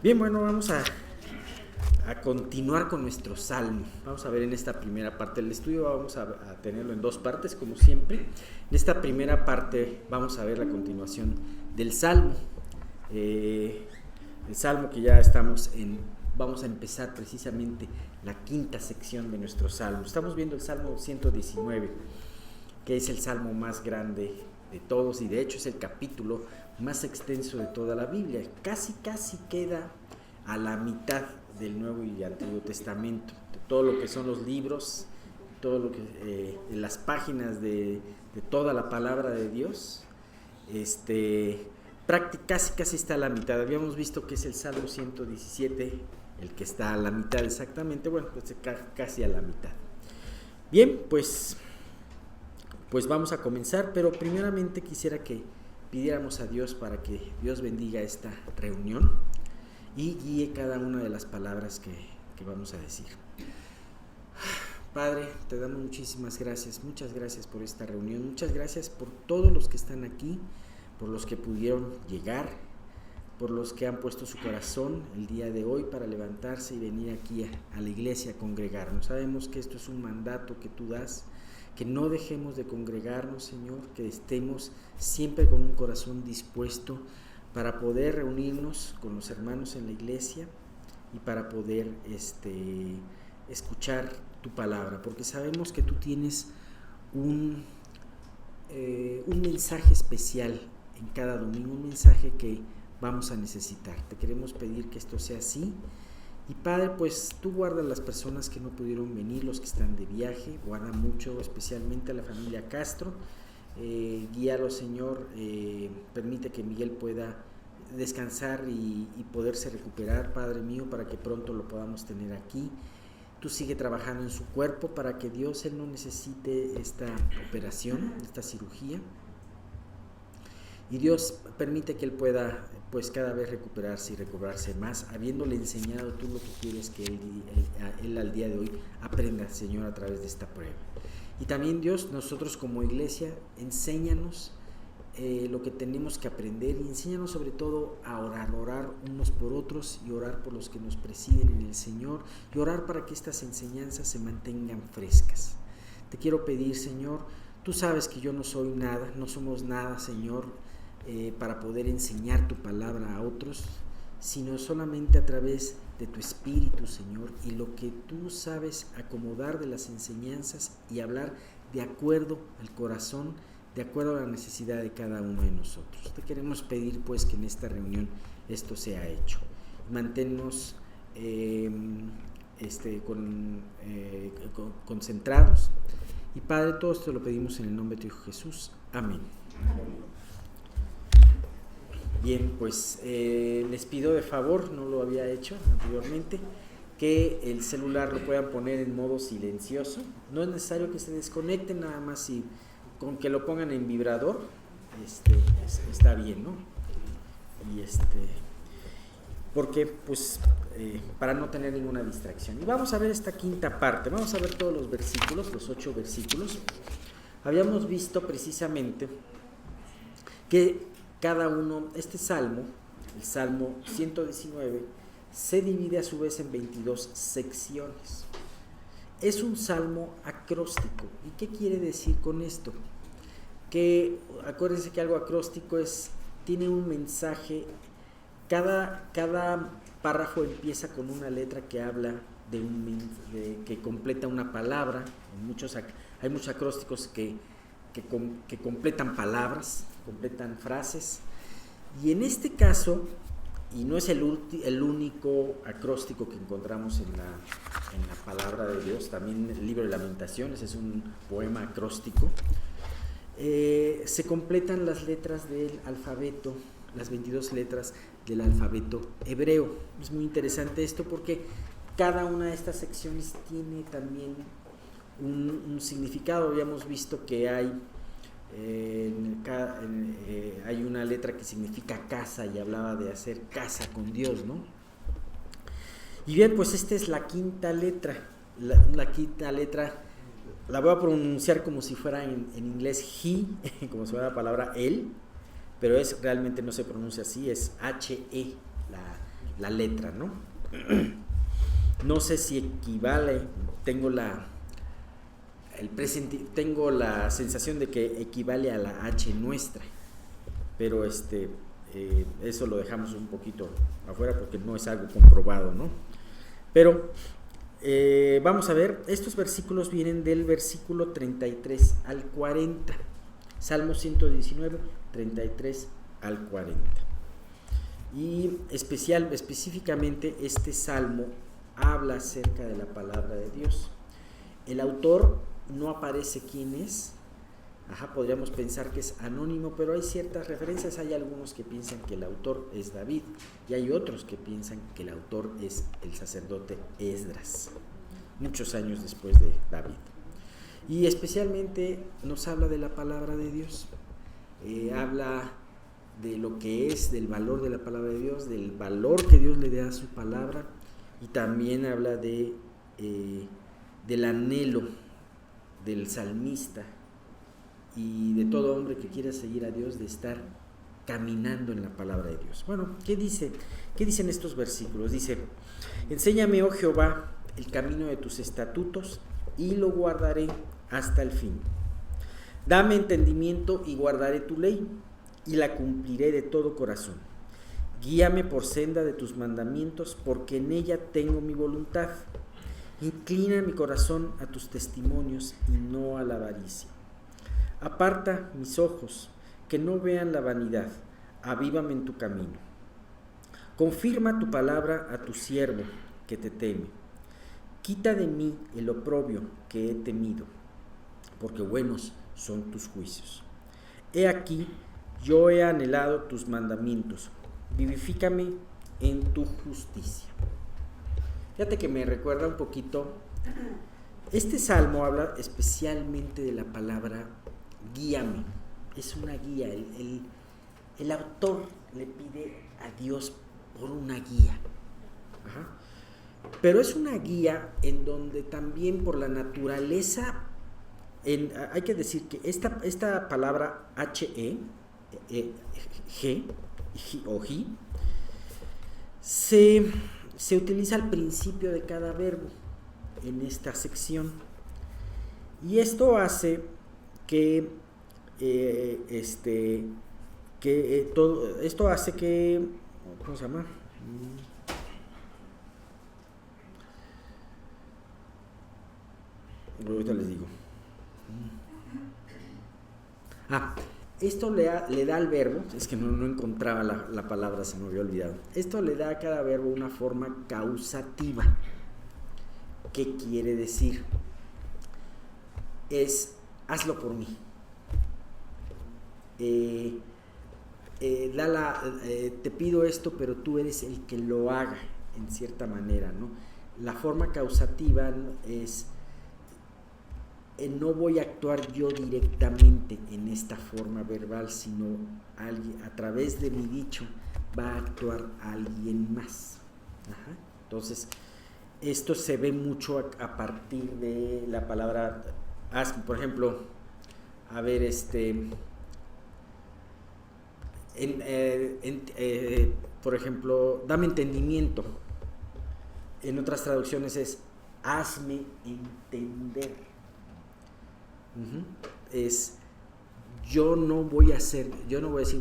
Bien, bueno, vamos a continuar con nuestro salmo. Vamos a ver en esta primera parte del estudio, vamos a tenerlo en dos partes, como siempre. En esta primera parte vamos a ver la continuación del salmo. El salmo que ya estamos en, vamos a empezar precisamente la quinta sección de nuestro salmo. Estamos viendo el Salmo 119, que es el salmo más grande de todos y de hecho es el capítulo más extenso de toda la Biblia. Casi queda a la mitad del Nuevo y Antiguo Testamento, de todo lo que son los libros, todo lo que las páginas de toda la palabra de Dios. Casi está a la mitad. Habíamos visto que es el Salmo 117 el que está a la mitad exactamente. Bueno, pues casi a la mitad. Bien, pues vamos a comenzar, pero primeramente quisiera que pidiéramos a Dios para que Dios bendiga esta reunión y guíe cada una de las palabras que vamos a decir. Padre, te damos muchísimas gracias, muchas gracias por esta reunión, muchas gracias por todos los que están aquí, por los que pudieron llegar, por los que han puesto su corazón el día de hoy para levantarse y venir aquí a la iglesia a congregarnos. Sabemos que esto es un mandato que tú das, que no dejemos de congregarnos, Señor, que estemos siempre con un corazón dispuesto para poder reunirnos con los hermanos en la iglesia y para poder escuchar tu palabra, porque sabemos que tú tienes un mensaje especial en cada domingo, un mensaje que vamos a necesitar. Te queremos pedir que esto sea así. Y Padre, pues tú guarda a las personas que no pudieron venir, los que están de viaje, guarda mucho, especialmente a la familia Castro, guíalo, Señor, permite que Miguel pueda descansar y poderse recuperar, Padre mío, para que pronto lo podamos tener aquí. Tú sigue trabajando en su cuerpo para que Dios, Él no necesite esta operación, esta cirugía. Y Dios permite que Él pueda pues cada vez recuperarse y recobrarse más, habiéndole enseñado tú lo que quieres que él al día de hoy aprenda, Señor, a través de esta prueba. Y también, Dios, nosotros como iglesia, enséñanos lo que tenemos que aprender y enséñanos sobre todo a orar unos por otros y orar por los que nos presiden en el Señor y orar para que estas enseñanzas se mantengan frescas. Te quiero pedir, Señor, tú sabes que yo no soy nada, no somos nada, Señor, para poder enseñar tu palabra a otros, sino solamente a través de tu Espíritu, Señor, y lo que tú sabes acomodar de las enseñanzas y hablar de acuerdo al corazón, de acuerdo a la necesidad de cada uno de nosotros. Te queremos pedir pues que en esta reunión esto sea hecho. Manténnos concentrados. Y Padre, todo esto lo pedimos en el nombre de tu Hijo Jesús. Amén. Bien, pues les pido de favor, no lo había hecho anteriormente, que el celular lo puedan poner en modo silencioso. No es necesario que se desconecten, nada más si con que lo pongan en vibrador, está bien, ¿no? Y porque pues para no tener ninguna distracción. Y vamos a ver esta quinta parte, vamos a ver todos los versículos, los 8 versículos. Habíamos visto precisamente que cada uno, este salmo, el Salmo 119, se divide a su vez en 22 secciones. Es un salmo acróstico. ¿Y qué quiere decir con esto? Que acuérdense que algo acróstico tiene un mensaje. Cada párrafo empieza con una letra que habla que completa una palabra. Hay muchos acrósticos que completan palabras, completan frases, y en este caso, y no es el único acróstico que encontramos en la palabra de Dios, también el libro de Lamentaciones es un poema acróstico, se completan las letras del alfabeto, las 22 letras del alfabeto hebreo. Es muy interesante esto porque cada una de estas secciones tiene también un significado. Habíamos visto que hay una letra que significa casa y hablaba de hacer casa con Dios, ¿no? Y bien, pues esta es la quinta letra. La quinta letra la voy a pronunciar como si fuera en inglés he, como si fuera la palabra él, pero realmente no se pronuncia así, es H-E, la letra, ¿no? No sé si equivale, tengo la sensación de que equivale a la H nuestra, pero eso lo dejamos un poquito afuera porque no es algo comprobado, ¿no? Pero vamos a ver, estos versículos vienen del versículo 33 al 40, Salmo 119, 33 al 40. Y específicamente este salmo habla acerca de la palabra de Dios. El autor no aparece quién es. Podríamos pensar que es anónimo, pero hay ciertas referencias. Hay algunos que piensan que el autor es David y hay otros que piensan que el autor es el sacerdote Esdras, muchos años después de David. Y especialmente nos habla de la palabra de Dios. Habla de lo que es, del valor de la palabra de Dios, del valor que Dios le da a su palabra, y también habla del anhelo del salmista y de todo hombre que quiera seguir a Dios, de estar caminando en la palabra de Dios. Bueno, ¿qué dicen estos versículos? Dice: enséñame, oh Jehová, el camino de tus estatutos, y lo guardaré hasta el fin. Dame entendimiento y guardaré tu ley, y la cumpliré de todo corazón. Guíame por senda de tus mandamientos, porque en ella tengo mi voluntad. Inclina mi corazón a tus testimonios y no a la avaricia. Aparta mis ojos, que no vean la vanidad. Avívame en tu camino. Confirma tu palabra a tu siervo, que te teme. Quita de mí el oprobio que he temido, porque buenos son tus juicios. He aquí, yo he anhelado tus mandamientos. Vivifícame en tu justicia. Fíjate que me recuerda un poquito. Este salmo habla especialmente de la palabra guíame. Es una guía. El autor le pide a Dios por una guía. Pero es una guía en donde también por la naturaleza, hay que decir que esta palabra H-E, G o G, se utiliza al principio de cada verbo en esta sección, y esto hace que ¿cómo se llama? Ahorita les digo. Esto le da al verbo, es que no encontraba la palabra, se me había olvidado. Esto le da a cada verbo una forma causativa. ¿Qué quiere decir? Es hazlo por mí. Te pido esto, pero tú eres el que lo haga, en cierta manera, ¿no? La forma causativa es no voy a actuar yo directamente en esta forma verbal, sino alguien, a través de mi dicho va a actuar alguien más. Entonces, esto se ve mucho a partir de la palabra ask. Por ejemplo, a ver, por ejemplo, dame entendimiento. En otras traducciones es hazme entender. Yo no voy a decir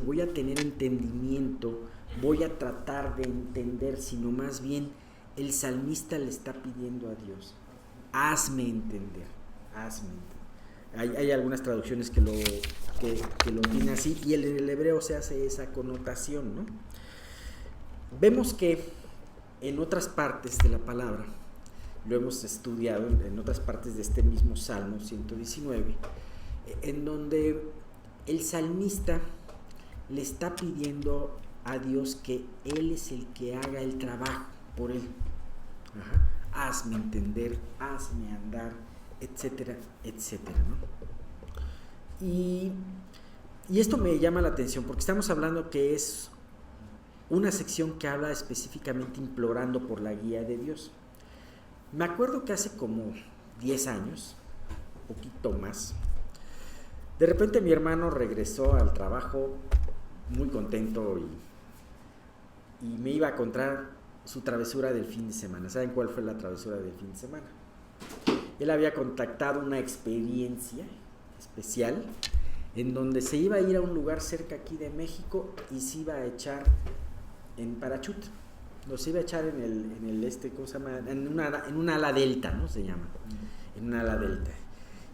voy a tener entendimiento, voy a tratar de entender, sino más bien el salmista le está pidiendo a Dios: hazme entender. Hay algunas traducciones que lo tienen así, y en el hebreo se hace esa connotación, ¿no? Vemos que en otras partes de la palabra, lo hemos estudiado en otras partes de este mismo Salmo 119, en donde el salmista le está pidiendo a Dios que Él es el que haga el trabajo por él. Hazme entender, hazme andar, etcétera, etcétera, ¿no? Y esto me llama la atención porque estamos hablando que es una sección que habla específicamente implorando por la guía de Dios. Me acuerdo que hace como 10 años, un poquito más, de repente mi hermano regresó al trabajo muy contento y me iba a contar su travesura del fin de semana. ¿Saben cuál fue la travesura del fin de semana? Él había contactado una experiencia especial en donde se iba a ir a un lugar cerca aquí de México y se iba a echar en parachute. Los iba a echar en el ¿cómo se llama? En una ala delta, ¿no? Se llama. En una ala delta.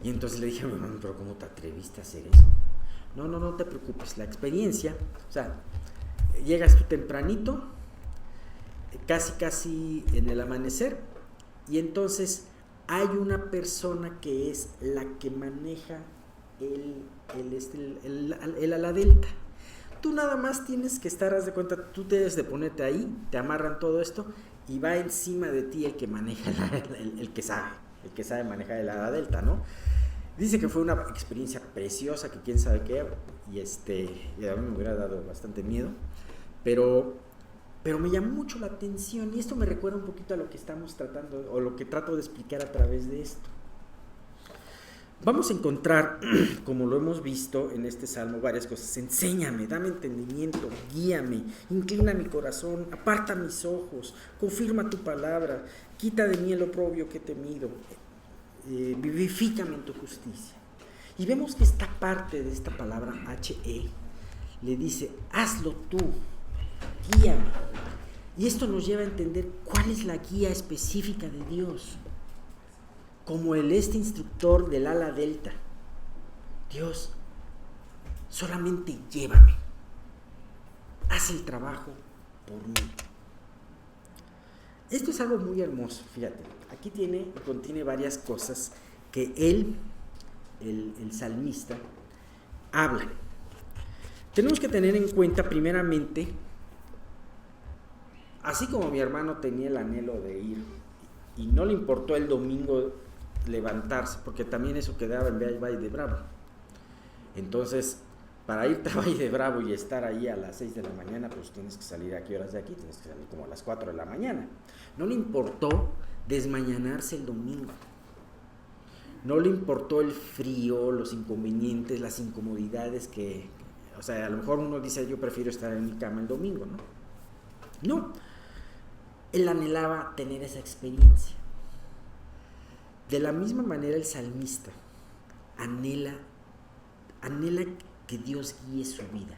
Y entonces le dije a mi mamá, pero ¿cómo te atreviste a hacer eso? No te preocupes. La experiencia, o sea, llegas tú tempranito, casi en el amanecer, y entonces hay una persona que es la que maneja el ala delta. Tú nada más tienes que estar, haz de cuenta, tú debes de ponerte ahí, te amarran todo esto y va encima de ti el que maneja, el que sabe manejar el ala delta, ¿no? Dice que fue una experiencia preciosa, que quién sabe qué, y a mí me hubiera dado bastante miedo, pero me llamó mucho la atención, y esto me recuerda un poquito a lo que estamos tratando, o lo que trato de explicar a través de esto. Vamos a encontrar, como lo hemos visto en este salmo, varias cosas. Enséñame, dame entendimiento, guíame, inclina mi corazón, aparta mis ojos, confirma tu palabra, quita de mí el oprobio que he temido, vivifícame en tu justicia. Y vemos que esta parte de esta palabra H-E le dice, hazlo tú, guíame. Y esto nos lleva a entender cuál es la guía específica de Dios. Como este instructor del ala delta. Dios, solamente llévame. Haz el trabajo por mí. Esto es algo muy hermoso, fíjate. Aquí contiene varias cosas que él, el salmista, habla. Tenemos que tener en cuenta primeramente, así como mi hermano tenía el anhelo de ir y no le importó el domingo levantarse, porque también eso quedaba en Valle de Bravo. Entonces, para irte a Valle de Bravo y estar ahí a las 6 de la mañana, pues tienes que salir ¿a qué horas de aquí? Tienes que salir como a las 4 de la mañana. No le importó desmañanarse el domingo. No le importó el frío, los inconvenientes, las incomodidades o sea, a lo mejor uno dice, yo prefiero estar en mi cama el domingo, ¿no? No. Él anhelaba tener esa experiencia. De la misma manera el salmista anhela que Dios guíe su vida,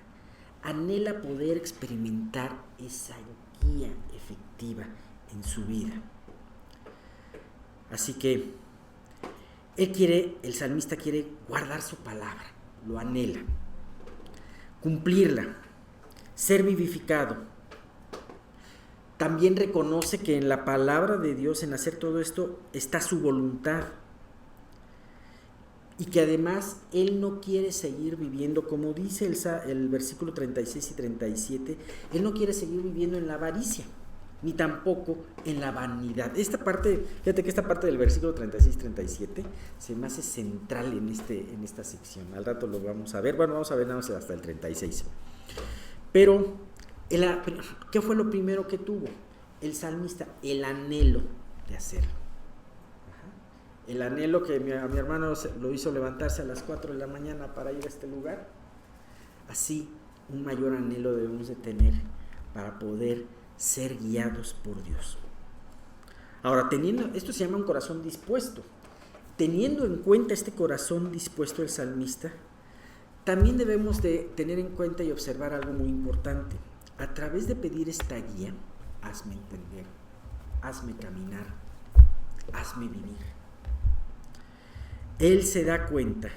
anhela poder experimentar esa guía efectiva en su vida. Así que el salmista quiere guardar su palabra, lo anhela, cumplirla, ser vivificado. También reconoce que en la palabra de Dios, en hacer todo esto, está su voluntad. Y que además él no quiere seguir viviendo, como dice el versículo 36 y 37, él no quiere seguir viviendo en la avaricia, ni tampoco en la vanidad. Fíjate que esta parte del versículo 36 y 37 se me hace central en esta sección. Al rato lo vamos a ver. Bueno, vamos a ver nada más hasta el 36. Pero ¿qué fue lo primero que tuvo el salmista? El anhelo de hacerlo. El anhelo que a mi hermano lo hizo levantarse a las 4 de la mañana para ir a este lugar. Así, un mayor anhelo debemos de tener para poder ser guiados por Dios. Ahora, esto se llama un corazón dispuesto. Teniendo en cuenta este corazón dispuesto del salmista, también debemos de tener en cuenta y observar algo muy importante. A través de pedir esta guía, hazme entender, hazme caminar, hazme vivir. Él se da cuenta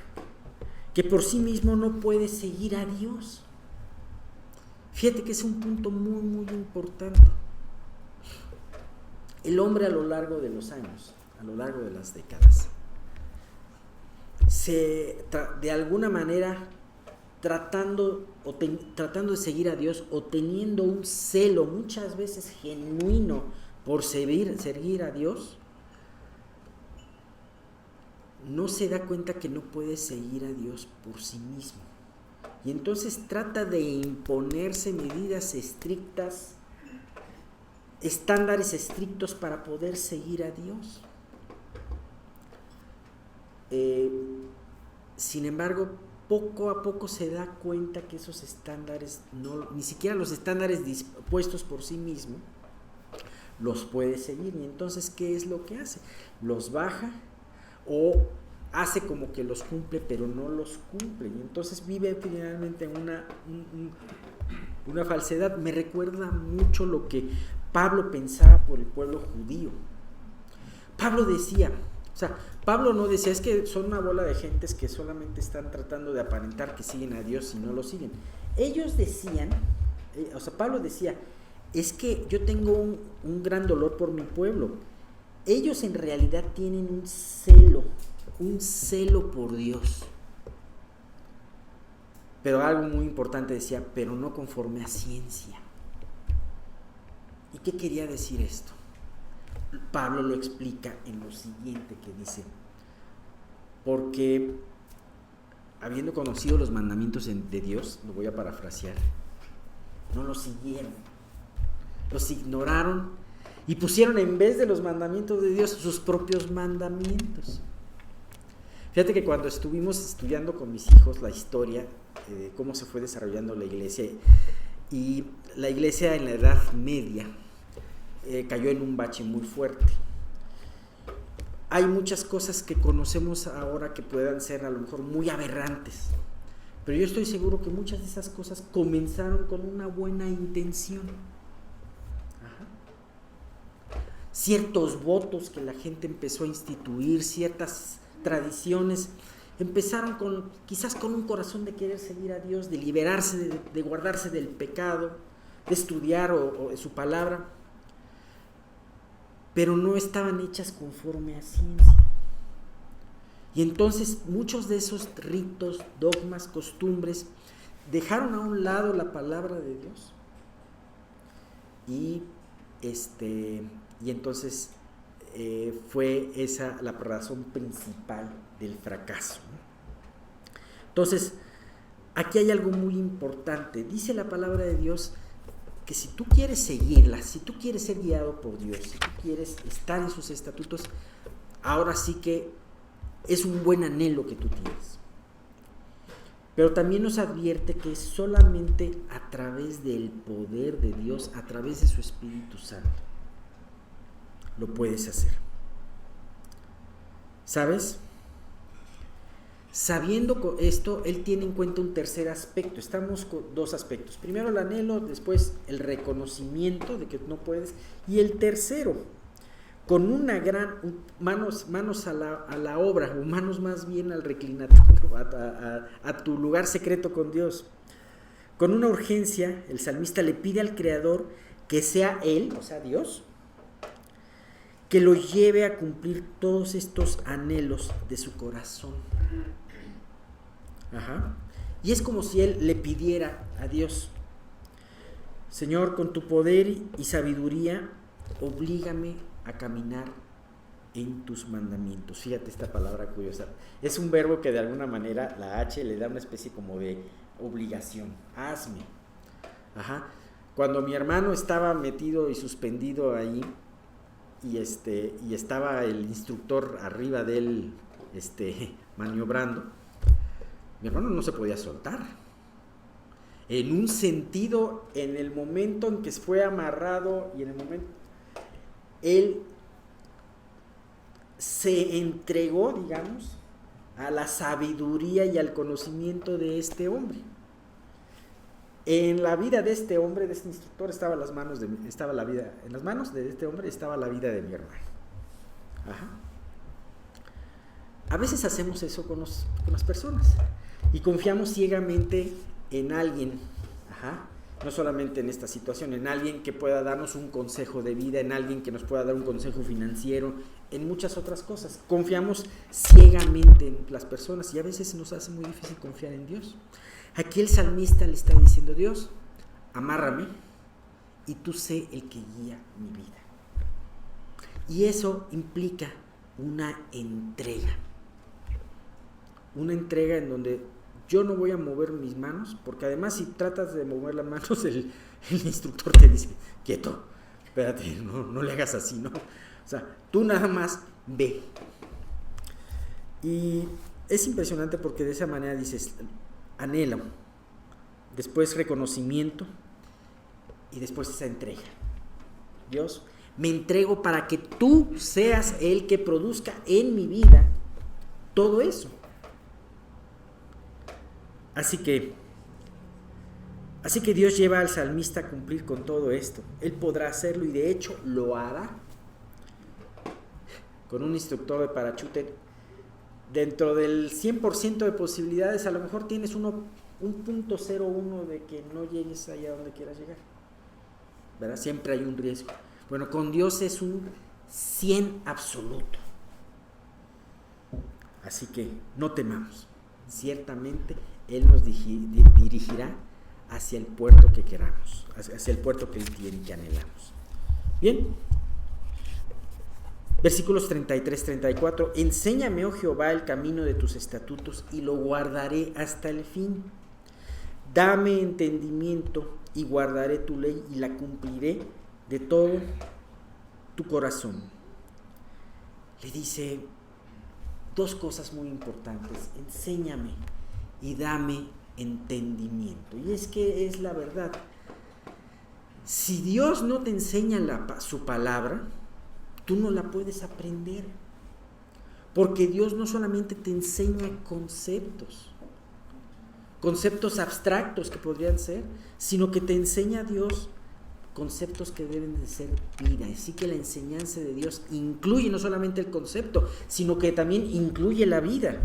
que por sí mismo no puede seguir a Dios. Fíjate que es un punto muy, muy importante. El hombre a lo largo de los años, a lo largo de las décadas, de alguna manera tratando de seguir a Dios o teniendo un celo muchas veces genuino por seguir a Dios, no se da cuenta que no puede seguir a Dios por sí mismo. Y entonces trata de imponerse medidas estrictas, estándares estrictos para poder seguir a Dios. Sin embargo, poco a poco se da cuenta que esos estándares, ni siquiera los estándares dispuestos por sí mismo, los puede seguir. Y entonces, ¿qué es lo que hace? Los baja o hace como que los cumple, pero no los cumple. Y entonces vive finalmente en una falsedad. Me recuerda mucho lo que Pablo pensaba por el pueblo judío. Pablo decía, o sea, Pablo no decía, es que son una bola de gentes que solamente están tratando de aparentar que siguen a Dios y no lo siguen. Ellos decían, Pablo decía, es que yo tengo un gran dolor por mi pueblo. Ellos en realidad tienen un celo por Dios. Pero algo muy importante decía, pero no conforme a ciencia. ¿Y qué quería decir esto? Pablo lo explica en lo siguiente que dice, porque habiendo conocido los mandamientos de Dios, lo voy a parafrasear, no los siguieron, los ignoraron y pusieron en vez de los mandamientos de Dios sus propios mandamientos. Fíjate que cuando estuvimos estudiando con mis hijos la historia de cómo se fue desarrollando la iglesia, y la iglesia en la Edad Media cayó en un bache muy fuerte. Hay muchas cosas que conocemos ahora que puedan ser a lo mejor muy aberrantes, pero yo estoy seguro que muchas de esas cosas comenzaron con una buena intención. Ciertos votos que la gente empezó a instituir, ciertas tradiciones, empezaron quizás con un corazón de querer seguir a Dios, de liberarse, de guardarse del pecado, de estudiar o su palabra, pero no estaban hechas conforme a ciencia. Y entonces muchos de esos ritos, dogmas, costumbres, dejaron a un lado la palabra de Dios. Y entonces fue esa la razón principal del fracaso. Entonces, aquí hay algo muy importante. Dice la palabra de Dios que si tú quieres seguirla, si tú quieres ser guiado por Dios, si tú quieres estar en sus estatutos, ahora sí que es un buen anhelo que tú tienes. Pero también nos advierte que es solamente a través del poder de Dios, a través de su Espíritu Santo, lo puedes hacer. ¿Sabes? Sabiendo esto, él tiene en cuenta un tercer aspecto. Estamos con dos aspectos. Primero el anhelo, después el reconocimiento de que no puedes. Y el tercero, con una gran manos a la obra, o manos más bien al reclinatorio, a tu lugar secreto con Dios. Con una urgencia, el salmista le pide al Creador que sea Él, o sea Dios, que lo lleve a cumplir todos estos anhelos de su corazón. Y es como si él le pidiera a Dios: Señor, con tu poder y sabiduría, oblígame a caminar en tus mandamientos. Fíjate esta palabra curiosa. Es un verbo que de alguna manera la H le da una especie como de obligación. Hazme. Cuando mi hermano estaba metido y suspendido ahí, y estaba el instructor arriba de él maniobrando, mi hermano no se podía soltar. En un sentido, en el momento en que fue amarrado y en el momento, él se entregó, digamos, a la sabiduría y al conocimiento de este hombre. En la vida de este hombre, de este instructor, en las manos de este hombre estaba la vida de mi hermano. A veces hacemos eso con las personas y confiamos ciegamente en alguien, no solamente en esta situación, en alguien que pueda darnos un consejo de vida, en alguien que nos pueda dar un consejo financiero, en muchas otras cosas. Confiamos ciegamente en las personas y a veces nos hace muy difícil confiar en Dios. Aquí el salmista le está diciendo: Dios, amárrame y tú sé el que guía mi vida. Y eso implica una entrega en donde yo no voy a mover mis manos, porque además si tratas de mover las manos, el instructor te dice: quieto, espérate, no le hagas así, ¿no? O sea, tú nada más ve. Y es impresionante porque de esa manera dices: anhelo, después reconocimiento y después esa entrega. Dios, Me entrego para que tú seas el que produzca en mi vida todo eso. Así que Dios lleva al salmista a cumplir con todo esto. Él podrá hacerlo y de hecho lo hará. Con un instructor de parachute, dentro del 100% de posibilidades, a lo mejor tienes un 0.01 de que no llegues allá donde quieras llegar, ¿verdad? Siempre hay un riesgo. Bueno, con Dios es un 100 absoluto. Así que no temamos. Ciertamente Él nos dirigirá hacia el puerto que queramos, hacia el puerto que Él tiene y que anhelamos. Bien. Versículos 33-34. Enséñame, oh Jehová, el camino de tus estatutos y lo guardaré hasta el fin. Dame entendimiento y guardaré tu ley y la cumpliré de todo tu corazón. Le dice dos cosas muy importantes: enséñame y dame entendimiento. Y es que es la verdad. Si Dios no te enseña su palabra, tú no la puedes aprender, porque Dios no solamente te enseña conceptos abstractos que podrían ser, sino que te enseña a Dios conceptos que deben de ser vida. Así que la enseñanza de Dios incluye no solamente el concepto, sino que también incluye la vida.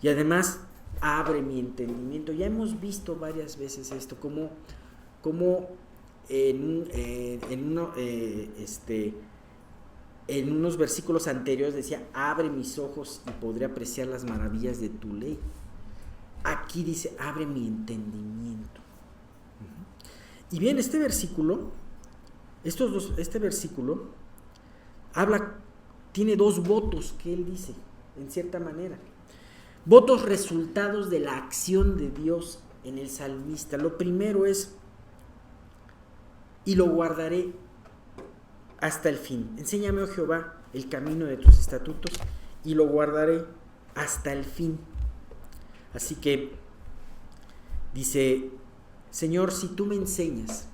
Y además abre mi entendimiento. Ya hemos visto varias veces esto, como en unos versículos anteriores decía: abre mis ojos y podré apreciar las maravillas de tu ley. Aquí dice: abre mi entendimiento. Y bien, este versículo tiene dos votos que él dice, en cierta manera. Votos resultados de la acción de Dios en el salmista. Lo primero es: y lo guardaré hasta el fin. Enséñame, oh Jehová, el camino de tus estatutos y lo guardaré hasta el fin. Así que dice: Señor, si tú me enseñas,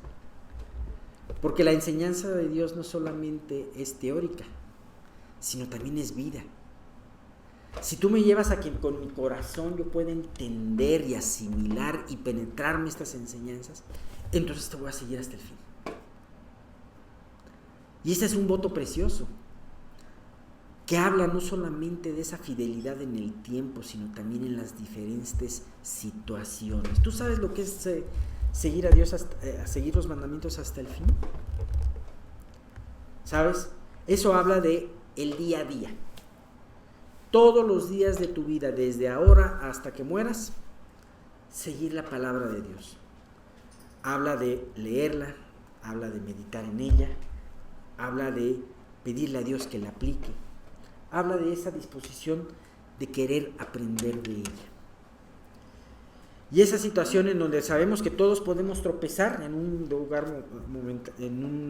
porque la enseñanza de Dios no solamente es teórica, sino también es vida. Si tú me llevas a que con mi corazón yo pueda entender y asimilar y penetrarme estas enseñanzas, entonces te voy a seguir hasta el fin. Y este es un voto precioso, que habla no solamente de esa fidelidad en el tiempo, sino también en las diferentes situaciones. ¿Tú sabes lo que es seguir a Dios, seguir los mandamientos hasta el fin? ¿Sabes? Eso habla de el día a día. Todos los días de tu vida, desde ahora hasta que mueras, seguir la palabra de Dios. Habla de leerla, habla de meditar en ella, habla de pedirle a Dios que la aplique, habla de esa disposición de querer aprender de ella. Y esa situación en donde sabemos que todos podemos tropezar en un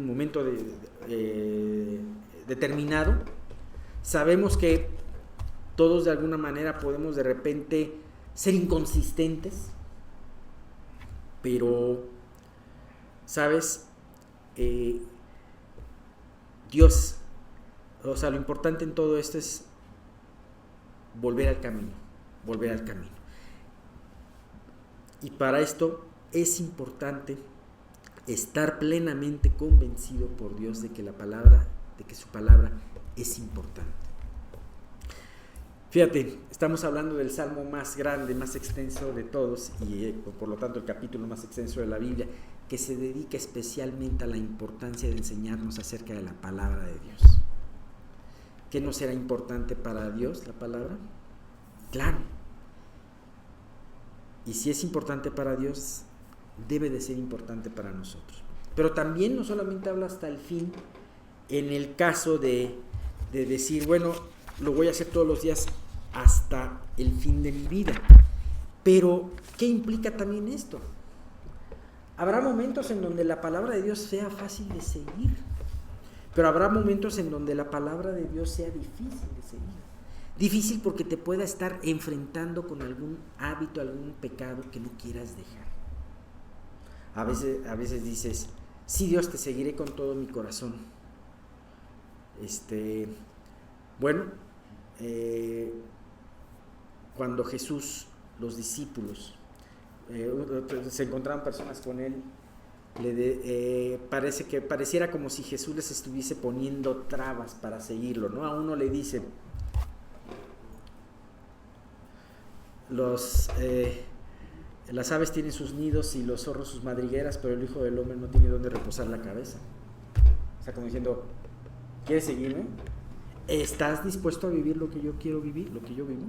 momento determinado, sabemos que todos de alguna manera podemos de repente ser inconsistentes, pero, ¿sabes? Dios, o sea, lo importante en todo esto es volver al camino. Y para esto es importante estar plenamente convencido por Dios de que su palabra es importante. Fíjate, estamos hablando del salmo más grande, más extenso de todos, y por lo tanto el capítulo más extenso de la Biblia, que se dedica especialmente a la importancia de enseñarnos acerca de la palabra de Dios. ¿Qué no será importante para Dios la palabra? Claro. Y si es importante para Dios, debe de ser importante para nosotros. Pero también no solamente habla hasta el fin, en el caso de decir, bueno, lo voy a hacer todos los días hasta el fin de mi vida. Pero, ¿qué implica también esto? Habrá momentos en donde la palabra de Dios sea fácil de seguir, pero habrá momentos en donde la palabra de Dios sea difícil de seguir. Difícil porque te pueda estar enfrentando con algún hábito, algún pecado que no quieras dejar. A veces dices, Sí, Dios, te seguiré con todo mi corazón. Bueno, cuando Jesús, los discípulos, se encontraban personas con él, pareciera como si Jesús les estuviese poniendo trabas para seguirlo, ¿no? A uno le dicen, las aves tienen sus nidos y los zorros sus madrigueras, pero el Hijo del Hombre no tiene dónde reposar la cabeza. O sea, como diciendo, ¿quieres seguirme? ¿Estás dispuesto a vivir lo que yo quiero vivir, lo que yo vivo?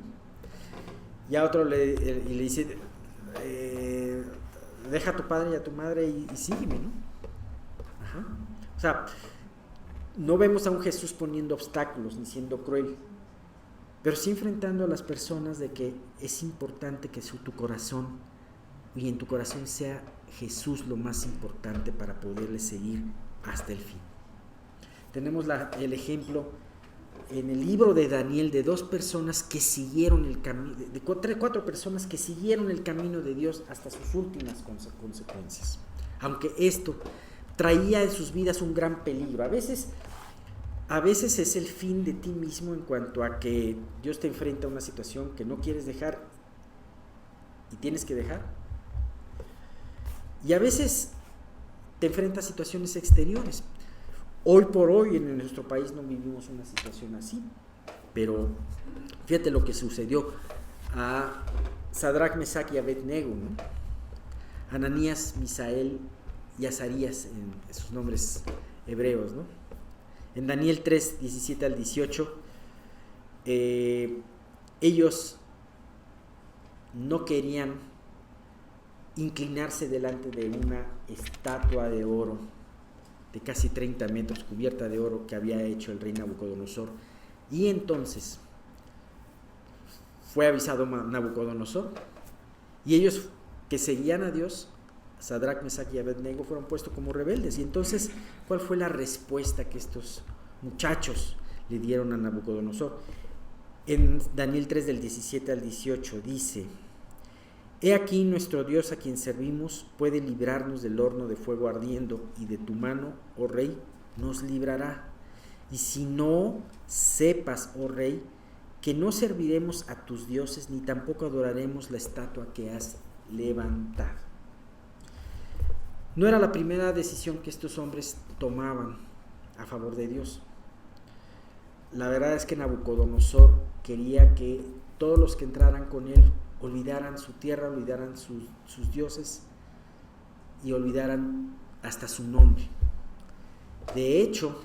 Y a otro le dice, deja a tu padre y a tu madre y sígueme, ¿no? Ajá. O sea, no vemos a un Jesús poniendo obstáculos ni siendo cruel, pero sí enfrentando a las personas de que es importante que tu corazón y en tu corazón sea Jesús lo más importante para poderle seguir hasta el fin. Tenemos el ejemplo en el libro de Daniel de dos personas que siguieron el camino, de cuatro personas que siguieron el camino de Dios hasta sus últimas consecuencias. Aunque esto traía en sus vidas un gran peligro. A veces es el fin de ti mismo en cuanto a que Dios te enfrenta a una situación que no quieres dejar y tienes que dejar. Y a veces te enfrentas a situaciones exteriores. Hoy por hoy en nuestro país no vivimos una situación así, pero fíjate lo que sucedió a Sadrach, Mesach y Abed-Nego, ¿no? Ananías, Misael y Azarías, en sus nombres hebreos, ¿no? En Daniel 3, 17 al 18, ellos no querían inclinarse delante de una estatua de oro de casi 30 metros cubierta de oro que había hecho el rey Nabucodonosor. Y entonces fue avisado Nabucodonosor, y ellos que seguían a Dios, Sadrach, Mesach y Abed-Nego, fueron puestos como rebeldes. Y entonces, ¿cuál fue la respuesta que estos muchachos le dieron a Nabucodonosor? En Daniel 3 del 17 al 18 dice: He aquí nuestro Dios a quien servimos puede librarnos del horno de fuego ardiendo, y de tu mano, oh rey, nos librará. Y si no, sepas, oh rey, que no serviremos a tus dioses, ni tampoco adoraremos la estatua que has levantado. No era la primera decisión que estos hombres tomaban a favor de Dios. La verdad es que Nabucodonosor quería que todos los que entraran con él olvidaran su tierra, olvidaran sus dioses y olvidaran hasta su nombre. De hecho,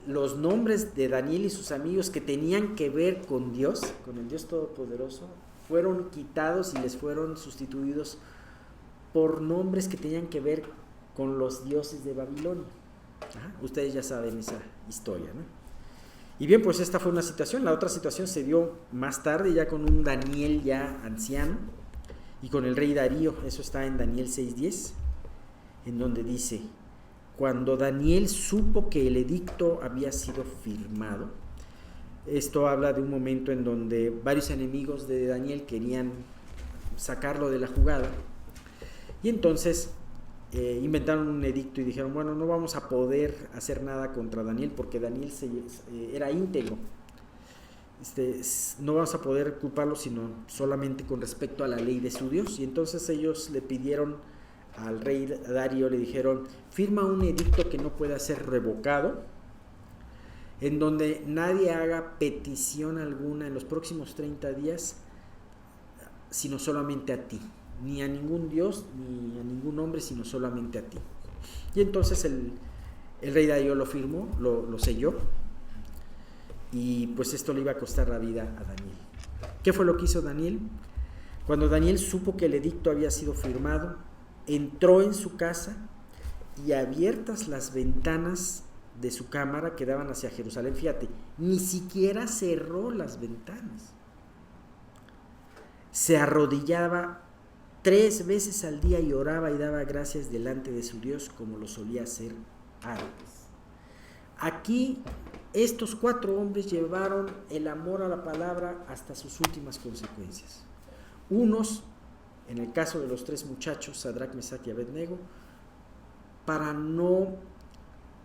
los nombres de Daniel y sus amigos que tenían que ver con Dios, con el Dios Todopoderoso, fueron quitados y les fueron sustituidos por nombres que tenían que ver con los dioses de Babilonia. Ustedes ya saben esa historia, ¿no? Y bien, pues esta fue una situación. La otra situación se dio más tarde, ya con un Daniel ya anciano y con el rey Darío. Eso está en Daniel 6:10, en donde dice: cuando Daniel supo que el edicto había sido firmado. Esto habla de un momento en donde varios enemigos de Daniel querían sacarlo de la jugada, y entonces inventaron un edicto y dijeron: bueno, no vamos a poder hacer nada contra Daniel porque Daniel era íntegro, no vamos a poder culparlo sino solamente con respecto a la ley de su Dios. Y entonces ellos le pidieron al rey Darío, le dijeron: firma un edicto que no pueda ser revocado, en donde nadie haga petición alguna en los próximos 30 días, sino solamente a ti, ni a ningún dios, ni a ningún hombre, sino solamente a ti. Y entonces el rey Darío lo firmó, lo selló, y pues esto le iba a costar la vida a Daniel. ¿Qué fue lo que hizo Daniel? Cuando Daniel supo que el edicto había sido firmado, entró en su casa, y abiertas las ventanas de su cámara que daban hacia Jerusalén, fíjate, ni siquiera cerró las ventanas, se arrodillaba 3 veces al día y oraba y daba gracias delante de su Dios como lo solía hacer antes. Aquí estos 4 hombres llevaron el amor a la palabra hasta sus últimas consecuencias. Unos, en el caso de los 3 muchachos, Sadrach, Mesach y Abed-Nego, para no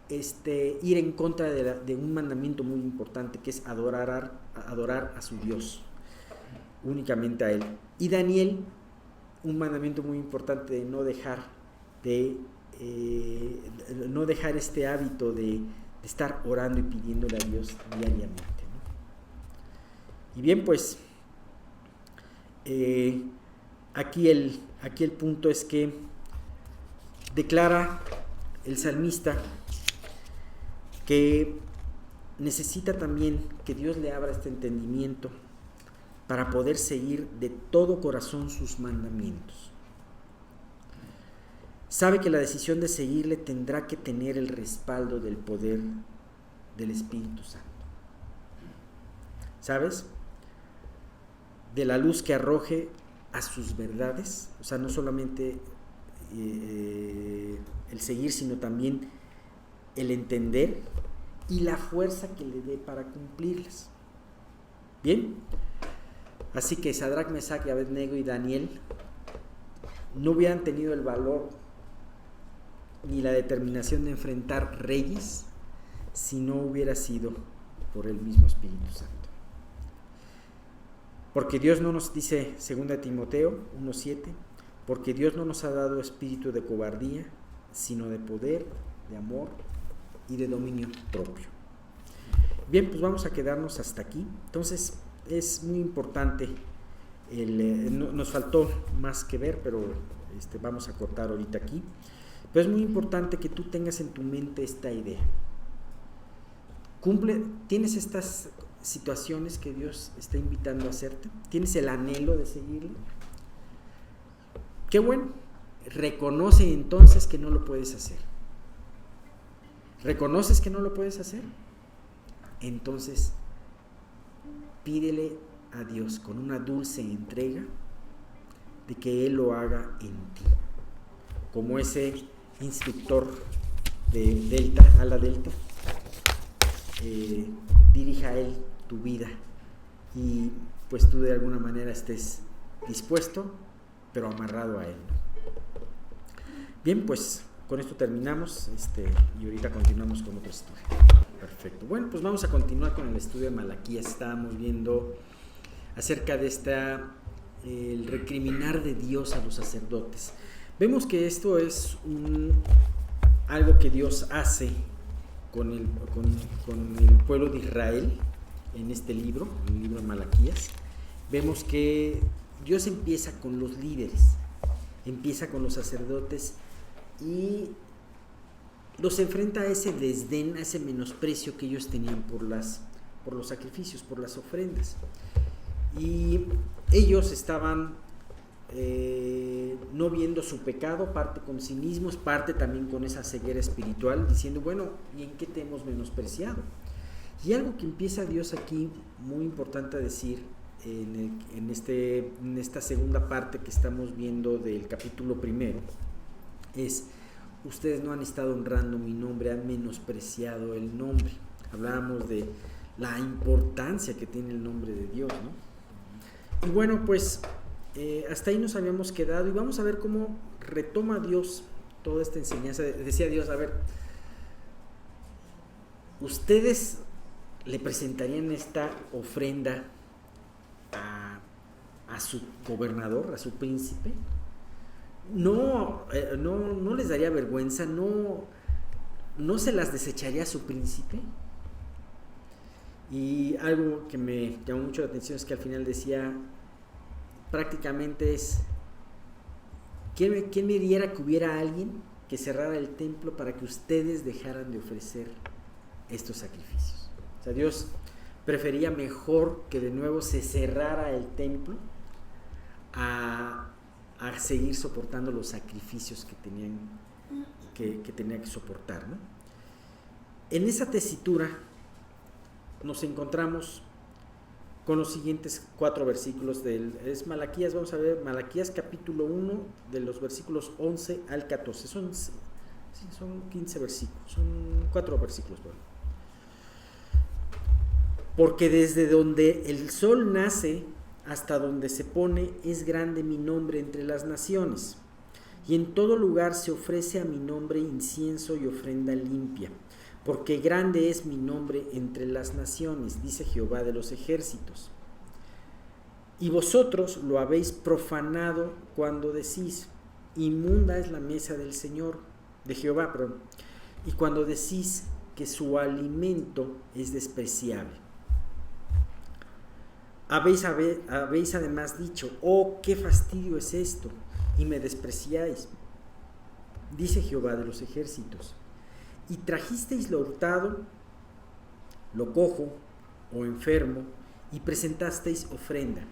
ir en contra de un mandamiento muy importante, que es adorar a su Dios, únicamente a Él. Y Daniel, un mandamiento muy importante de no dejar este hábito de estar orando y pidiéndole a Dios diariamente, ¿no? Y bien, pues aquí el punto es que declara el salmista que necesita también que Dios le abra este entendimiento para poder seguir de todo corazón sus mandamientos. Sabe que la decisión de seguirle tendrá que tener el respaldo del poder del Espíritu Santo. ¿Sabes? De la luz que arroje a sus verdades, o sea, no solamente el seguir, sino también el entender y la fuerza que le dé para cumplirlas. Bien, así que Sadrach, Mesach y Abednego y Daniel no hubieran tenido el valor ni la determinación de enfrentar reyes si no hubiera sido por el mismo Espíritu Santo. Porque Dios no nos dice, 2 Timoteo 1:7, porque Dios no nos ha dado espíritu de cobardía, sino de poder, de amor y de dominio propio. Bien, pues vamos a quedarnos hasta aquí. Entonces es muy importante, nos faltó más que ver, pero vamos a cortar ahorita aquí. Pero es muy importante que tú tengas en tu mente esta idea. ¿Tienes estas situaciones que Dios está invitando a hacerte? ¿Tienes el anhelo de seguirle? Qué bueno. Reconoce entonces que no lo puedes hacer. ¿Reconoces que no lo puedes hacer? Entonces, pídele a Dios con una dulce entrega de que Él lo haga en ti. Como ese instructor de ala Delta, dirija a Él tu vida y pues tú de alguna manera estés dispuesto, pero amarrado a Él. Bien, pues con esto terminamos y ahorita continuamos con otro estudio. Perfecto. Bueno, pues vamos a continuar con el estudio de Malaquías. Estábamos viendo acerca de el recriminar de Dios a los sacerdotes. Vemos que esto es algo que Dios hace con el pueblo de Israel en este libro, en el libro de Malaquías. Vemos que Dios empieza con los líderes, empieza con los sacerdotes y los enfrenta a ese desdén, a ese menosprecio que ellos tenían por los sacrificios, por las ofrendas. Y ellos estaban no viendo su pecado, parte con cinismos, parte también con esa ceguera espiritual, diciendo, bueno, ¿y en qué te hemos menospreciado? Y algo que empieza Dios aquí, muy importante a decir, en esta segunda parte que estamos viendo del capítulo 1, es: ustedes no han estado honrando mi nombre, han menospreciado el nombre. Hablábamos de la importancia que tiene el nombre de Dios, ¿no? Y bueno, pues hasta ahí nos habíamos quedado y vamos a ver cómo retoma Dios toda esta enseñanza. Decía Dios, a ver, ustedes le presentarían esta ofrenda a su gobernador, a su príncipe. No les daría vergüenza, no se las desecharía a su príncipe. Y algo que me llamó mucho la atención es que al final decía, prácticamente es, ¿quién me diera que hubiera alguien que cerrara el templo para que ustedes dejaran de ofrecer estos sacrificios? O sea, Dios prefería mejor que de nuevo se cerrara el templo a seguir soportando los sacrificios que tenía que soportar, ¿no? En esa tesitura nos encontramos con los siguientes 4 versículos es Malaquías. Vamos a ver Malaquías capítulo 1 de los versículos 11 al 14. Son 15 versículos, son 4 versículos. Bueno. Porque desde donde el sol nace hasta donde se pone es grande mi nombre entre las naciones, y en todo lugar se ofrece a mi nombre incienso y ofrenda limpia, porque grande es mi nombre entre las naciones, dice Jehová de los ejércitos. Y vosotros lo habéis profanado cuando decís, inmunda es la mesa del Señor, de Jehová, perdón, y cuando decís que su alimento es despreciable. Habéis además dicho, oh, qué fastidio es esto, y me despreciáis, dice Jehová de los ejércitos. Y trajisteis lo hurtado, lo cojo o enfermo, y presentasteis ofrenda.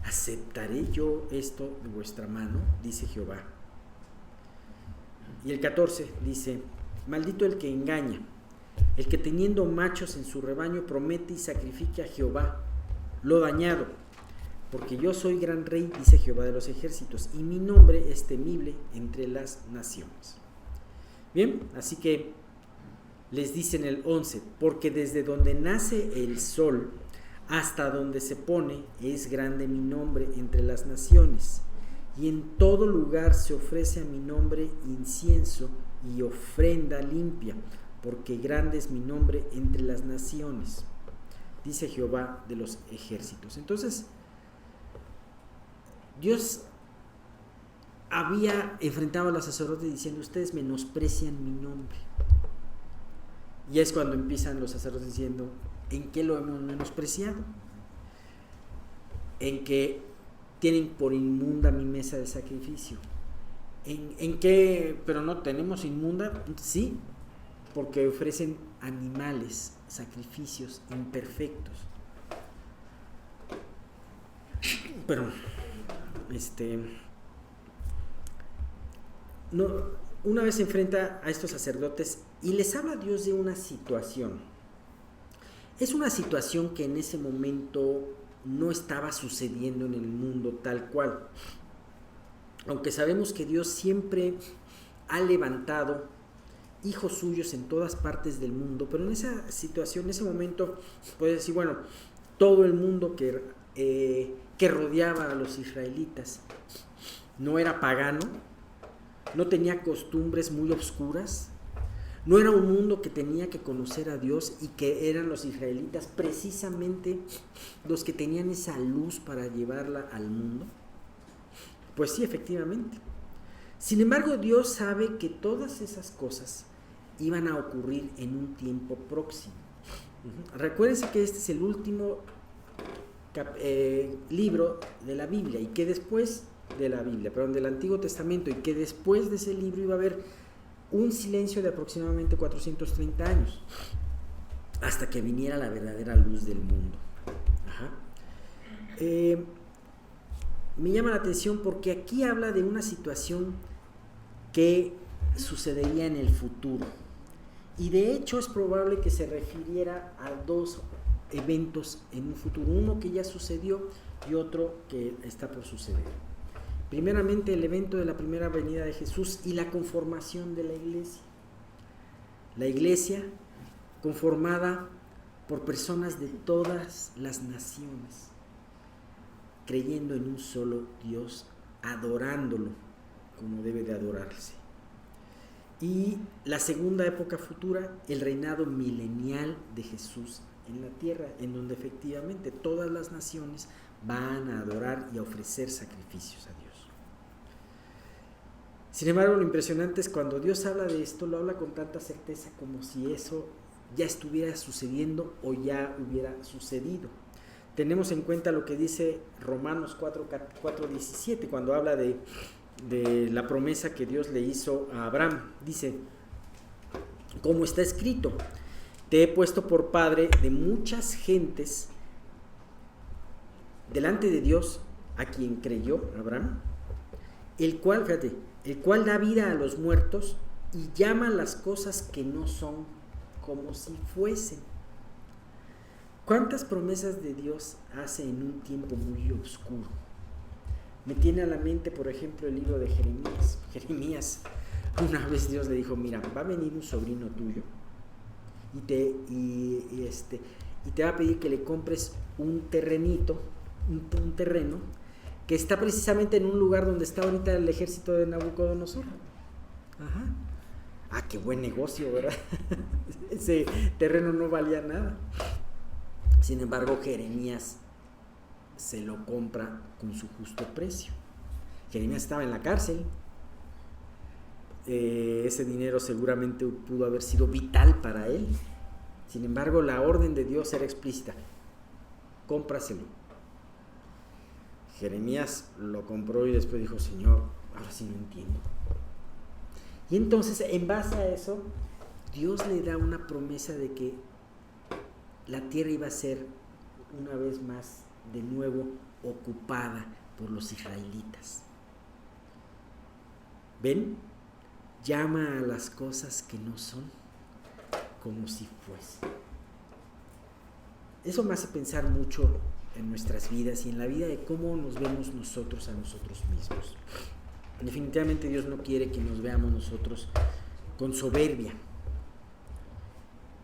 ¿Aceptaré yo esto de vuestra mano? Dice Jehová. Y el 14 dice, maldito el que engaña, el que teniendo machos en su rebaño promete y sacrifique a Jehová lo dañado, porque yo soy gran rey, dice Jehová de los ejércitos, y mi nombre es temible entre las naciones. Bien, así que les dice en el 11, porque desde donde nace el sol hasta donde se pone es grande mi nombre entre las naciones, y en todo lugar se ofrece a mi nombre incienso y ofrenda limpia, porque grande es mi nombre entre las naciones, dice Jehová de los ejércitos. Entonces, Dios había enfrentado a los sacerdotes diciendo, ustedes menosprecian mi nombre. Y es cuando empiezan los sacerdotes diciendo, ¿en qué lo hemos menospreciado? En que tienen por inmunda mi mesa de sacrificio. ¿En qué? Pero no tenemos inmunda, sí, porque ofrecen animales, sacrificios imperfectos. Pero, no, una vez se enfrenta a estos sacerdotes y les habla Dios de una situación. Es una situación que en ese momento no estaba sucediendo en el mundo tal cual. Aunque sabemos que Dios siempre ha levantado hijos suyos en todas partes del mundo, pero en esa situación, en ese momento, puedes decir, bueno, todo el mundo que rodeaba a los israelitas no era pagano, no tenía costumbres muy obscuras, no era un mundo que tenía que conocer a Dios, y que eran los israelitas precisamente los que tenían esa luz para llevarla al mundo. Pues sí, efectivamente. Sin embargo, Dios sabe que todas esas cosas iban a ocurrir en un tiempo próximo. Recuérdense que este es el último libro de la Biblia, y que después de la Biblia, del Antiguo Testamento, y que después de ese libro iba a haber un silencio de aproximadamente 430 años, hasta que viniera la verdadera luz del mundo. Me llama la atención porque aquí habla de una situación que sucedería en el futuro, y de hecho es probable que se refiriera a dos eventos en un futuro, uno que ya sucedió y otro que está por suceder. Primeramente, el evento de la primera venida de Jesús y la conformación de la iglesia. La iglesia conformada por personas de todas las naciones, creyendo en un solo Dios, adorándolo como debe de adorarse. Y la segunda época futura, el reinado milenial de Jesús en la tierra, en donde efectivamente todas las naciones van a adorar y a ofrecer sacrificios a Dios. Sin embargo, lo impresionante es cuando Dios habla de esto, lo habla con tanta certeza como si eso ya estuviera sucediendo o ya hubiera sucedido. Tenemos en cuenta lo que dice Romanos 4:17, cuando habla de la promesa que Dios le hizo a Abraham. Dice, como está escrito, te he puesto por padre de muchas gentes delante de Dios, a quien creyó Abraham, el cual da vida a los muertos y llama las cosas que no son como si fuesen. ¿Cuántas promesas de Dios hace en un tiempo muy oscuro? Me tiene a la mente, por ejemplo, el libro de Jeremías. Jeremías, una vez Dios le dijo, mira, va a venir un sobrino tuyo y te va a pedir que le compres un terreno que está precisamente en un lugar donde está ahorita el ejército de Nabucodonosor. Ajá. Ah, qué buen negocio, ¿verdad? Ese terreno no valía nada. Sin embargo, Jeremías se lo compra con su justo precio. Jeremías estaba en la cárcel. Ese dinero seguramente pudo haber sido vital para él. Sin embargo, la orden de Dios era explícita: cómpraselo. Jeremías lo compró y después dijo: Señor, ahora sí no entiendo. Y entonces, en base a eso, Dios le da una promesa de que la tierra iba a ser una vez más de nuevo ocupada por los israelitas. ¿Ven? Llama a las cosas que no son como si fuese. Eso me hace pensar mucho en nuestras vidas y en la vida de cómo nos vemos nosotros a nosotros mismos. Definitivamente Dios no quiere que nos veamos nosotros con soberbia,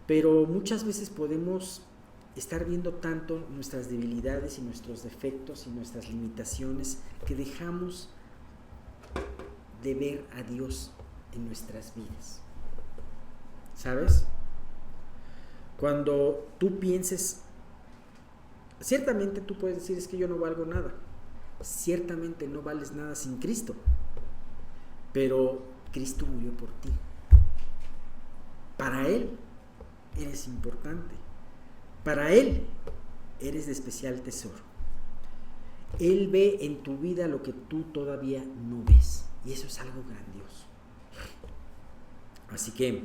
pero muchas veces podemos estar viendo tanto nuestras debilidades y nuestros defectos y nuestras limitaciones que dejamos de ver a Dios en nuestras vidas. ¿Sabes? Cuando tú pienses, ciertamente tú puedes decir: es que yo no valgo nada. Ciertamente no vales nada sin Cristo, pero Cristo murió por ti. Para Él eres importante. Para Él eres de especial tesoro. Él ve en tu vida lo que tú todavía no ves, y eso es algo grandioso. Así que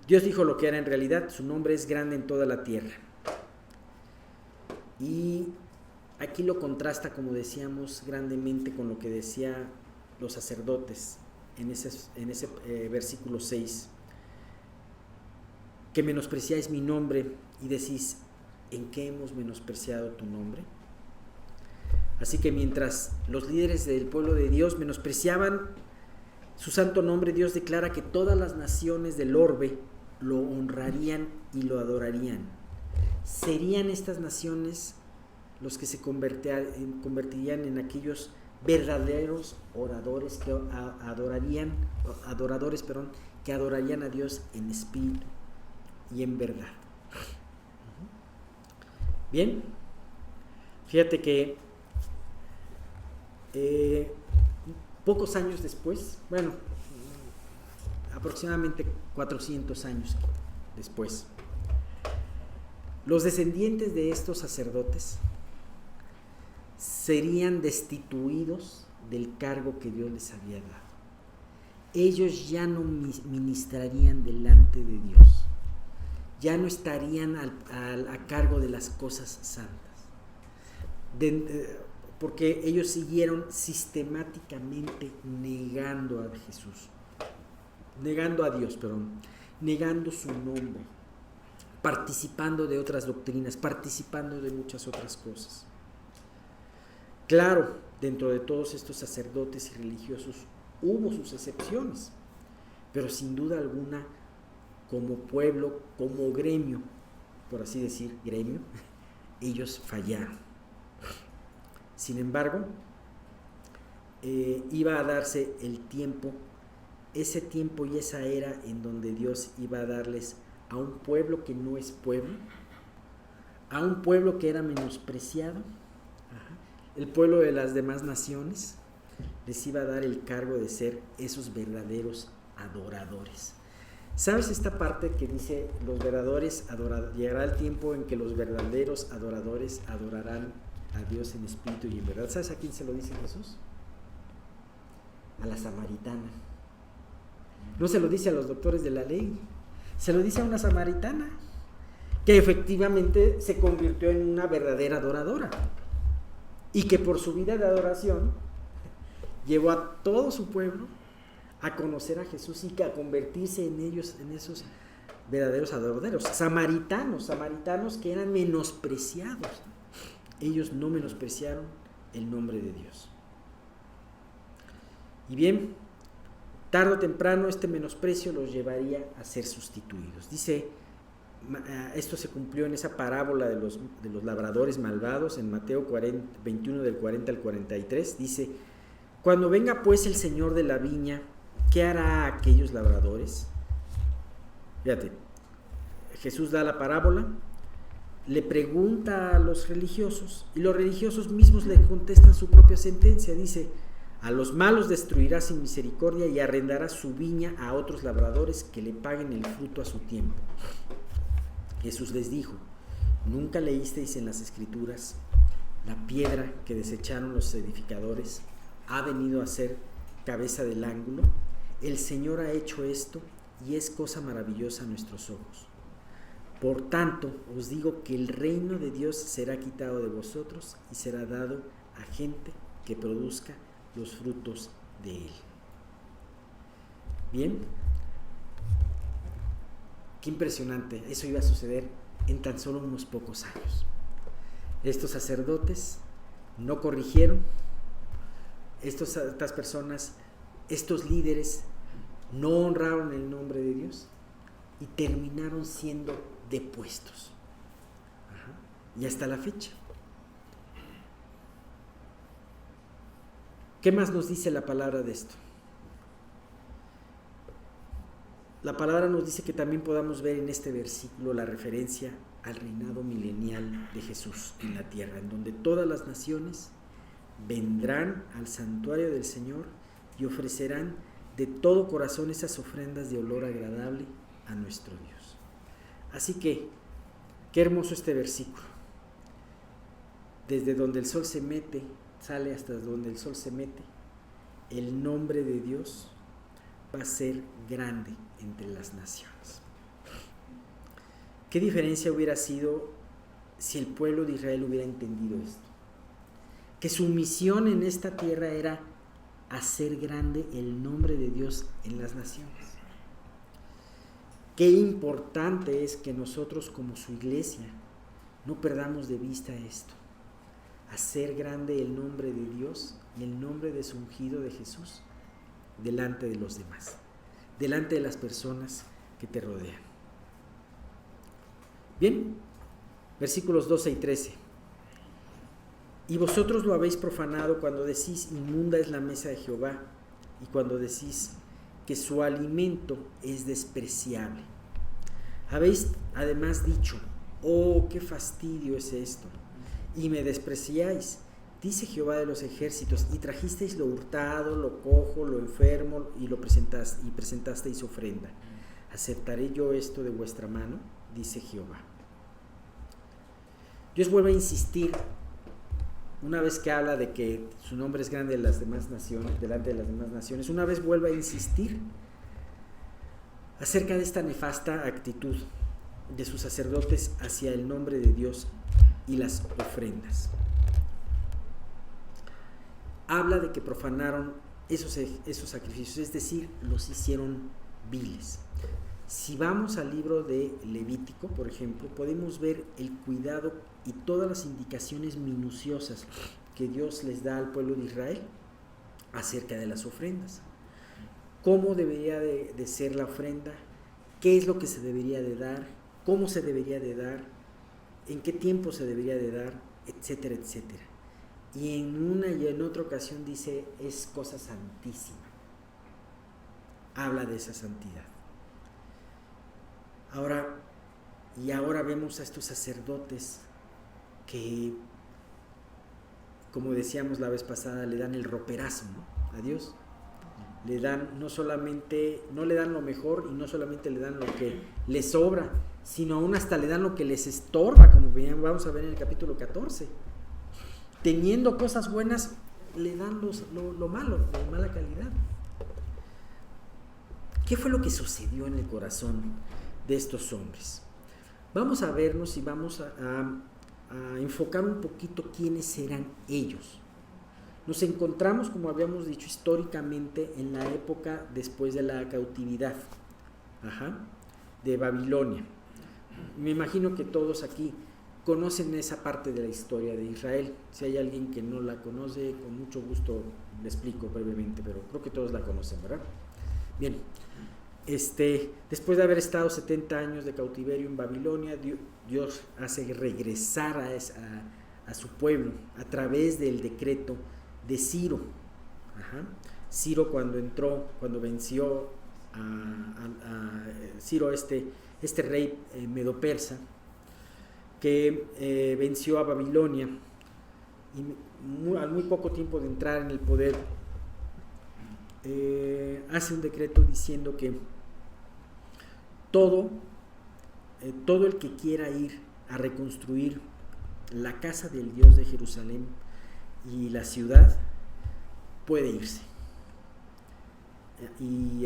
Dios dijo lo que era en realidad: su nombre es grande en toda la tierra. Y aquí lo contrasta, como decíamos, grandemente con lo que decía los sacerdotes en ese versículo 6, que menospreciáis mi nombre y decís: ¿en qué hemos menospreciado tu nombre? Así que mientras los líderes del pueblo de Dios menospreciaban su santo nombre, Dios declara que todas las naciones del orbe lo honrarían y lo adorarían. Serían estas naciones los que se convertirían en aquellos verdaderos adoradores que adorarían a Dios en espíritu y en verdad. Bien, fíjate que pocos años después, bueno, aproximadamente 400 años después, los descendientes de estos sacerdotes serían destituidos del cargo que Dios les había dado. Ellos ya no ministrarían delante de Dios, ya no estarían a cargo de las cosas santas, porque ellos siguieron sistemáticamente negando a Dios, negando su nombre, participando de otras doctrinas, participando de muchas otras cosas. Claro, dentro de todos estos sacerdotes y religiosos hubo sus excepciones, pero sin duda alguna, como pueblo, como gremio, por así decir, ellos fallaron. Sin embargo, iba a darse el tiempo, ese tiempo y esa era en donde Dios iba a darles a un pueblo que no es pueblo, a un pueblo que era menospreciado, el pueblo de las demás naciones, les iba a dar el cargo de ser esos verdaderos adoradores. ¿Sabes esta parte que dice los verdaderos adoradores? Llegará el tiempo en que los verdaderos adoradores adorarán a Dios en espíritu y en verdad. ¿Sabes a quién se lo dice Jesús? A la samaritana. No se lo dice a los doctores de la ley, se lo dice a una samaritana que efectivamente se convirtió en una verdadera adoradora y que por su vida de adoración llevó a todo su pueblo a conocer a Jesús y a convertirse en ellos, en esos verdaderos adoradores. Samaritanos que eran menospreciados. Ellos no menospreciaron el nombre de Dios. Y bien, tarde o temprano este menosprecio los llevaría a ser sustituidos. Dice esto se cumplió en esa parábola de los labradores malvados en Mateo 21 del 40 al 43. Dice: cuando venga pues el Señor de la viña, ¿qué hará a aquellos labradores? Fíjate, Jesús da la parábola, le pregunta a los religiosos y los religiosos mismos le contestan su propia sentencia. Dice: a los malos destruirá sin misericordia y arrendará su viña a otros labradores que le paguen el fruto a su tiempo. Jesús les dijo: ¿nunca leísteis en las Escrituras: la piedra que desecharon los edificadores ha venido a ser cabeza del ángulo? El Señor ha hecho esto y es cosa maravillosa a nuestros ojos. Por tanto, os digo que el reino de Dios será quitado de vosotros y será dado a gente que produzca los frutos de él. Bien, qué impresionante, eso iba a suceder en tan solo unos pocos años. Estos sacerdotes no corrigieron, estas personas, estos líderes no honraron el nombre de Dios y terminaron siendo depuestos. Y hasta la fecha. ¿Qué más nos dice la palabra de esto? La palabra nos dice que también podamos ver en este versículo la referencia al reinado milenial de Jesús en la tierra, en donde todas las naciones vendrán al santuario del Señor y ofrecerán de todo corazón esas ofrendas de olor agradable a nuestro Dios. Así que, qué hermoso este versículo. Desde donde el sol se mete, sale hasta donde el sol se mete, el nombre de Dios va a ser grande entre las naciones. ¿Qué diferencia hubiera sido si el pueblo de Israel hubiera entendido esto? Que su misión en esta tierra era hacer grande el nombre de Dios en las naciones. Qué importante es que nosotros como su iglesia no perdamos de vista esto. Hacer grande el nombre de Dios y el nombre de su ungido de Jesús delante de los demás, delante de las personas que te rodean. Bien, versículos 12 y 13. Y vosotros lo habéis profanado cuando decís: inmunda es la mesa de Jehová, y cuando decís que su alimento es despreciable. Habéis además dicho: oh, qué fastidio es esto, y me despreciáis, dice Jehová de los ejércitos, y trajisteis lo hurtado, lo cojo, lo enfermo, y presentasteis ofrenda. ¿Aceptaré yo esto de vuestra mano? Dice Jehová. Dios vuelve a insistir, una vez que habla de que su nombre es grande de las demás naciones, delante de las demás naciones, una vez vuelve a insistir acerca de esta nefasta actitud de sus sacerdotes hacia el nombre de Dios y las ofrendas. Habla de que profanaron esos sacrificios, es decir, los hicieron viles. Si vamos al libro de Levítico, por ejemplo, podemos ver el cuidado y todas las indicaciones minuciosas que Dios les da al pueblo de Israel acerca de las ofrendas. Cómo debería de ser la ofrenda, qué es lo que se debería de dar, cómo se debería de dar, en qué tiempo se debería de dar, etcétera, etcétera. Y en una y en otra ocasión dice: es cosa santísima. Habla de esa santidad. Ahora vemos a estos sacerdotes que, como decíamos la vez pasada, le dan el roperazo, ¿no?, a Dios. Le dan no le dan lo mejor, y no solamente le dan lo que les sobra, sino aún hasta le dan lo que les estorba, como vamos a ver en el capítulo 14. Teniendo cosas buenas, le dan lo malo, de mala calidad. ¿Qué fue lo que sucedió en el corazón de estos hombres? Vamos a vernos y vamos a enfocar un poquito quiénes eran ellos. Nos encontramos, como habíamos dicho, históricamente en la época después de la cautividad de Babilonia. Me imagino que todos aquí conocen esa parte de la historia de Israel. Si hay alguien que no la conoce, con mucho gusto le explico brevemente, pero creo que todos la conocen, ¿verdad? Bien, después de haber estado 70 años de cautiverio en Babilonia, Dios hace regresar a su pueblo a través del decreto de Ciro. Ajá. Ciro cuando venció a Ciro, este rey medo-persa, que venció a Babilonia, y al muy poco tiempo de entrar en el poder, hace un decreto diciendo que todo el que quiera ir a reconstruir la casa del Dios de Jerusalén y la ciudad puede irse. Y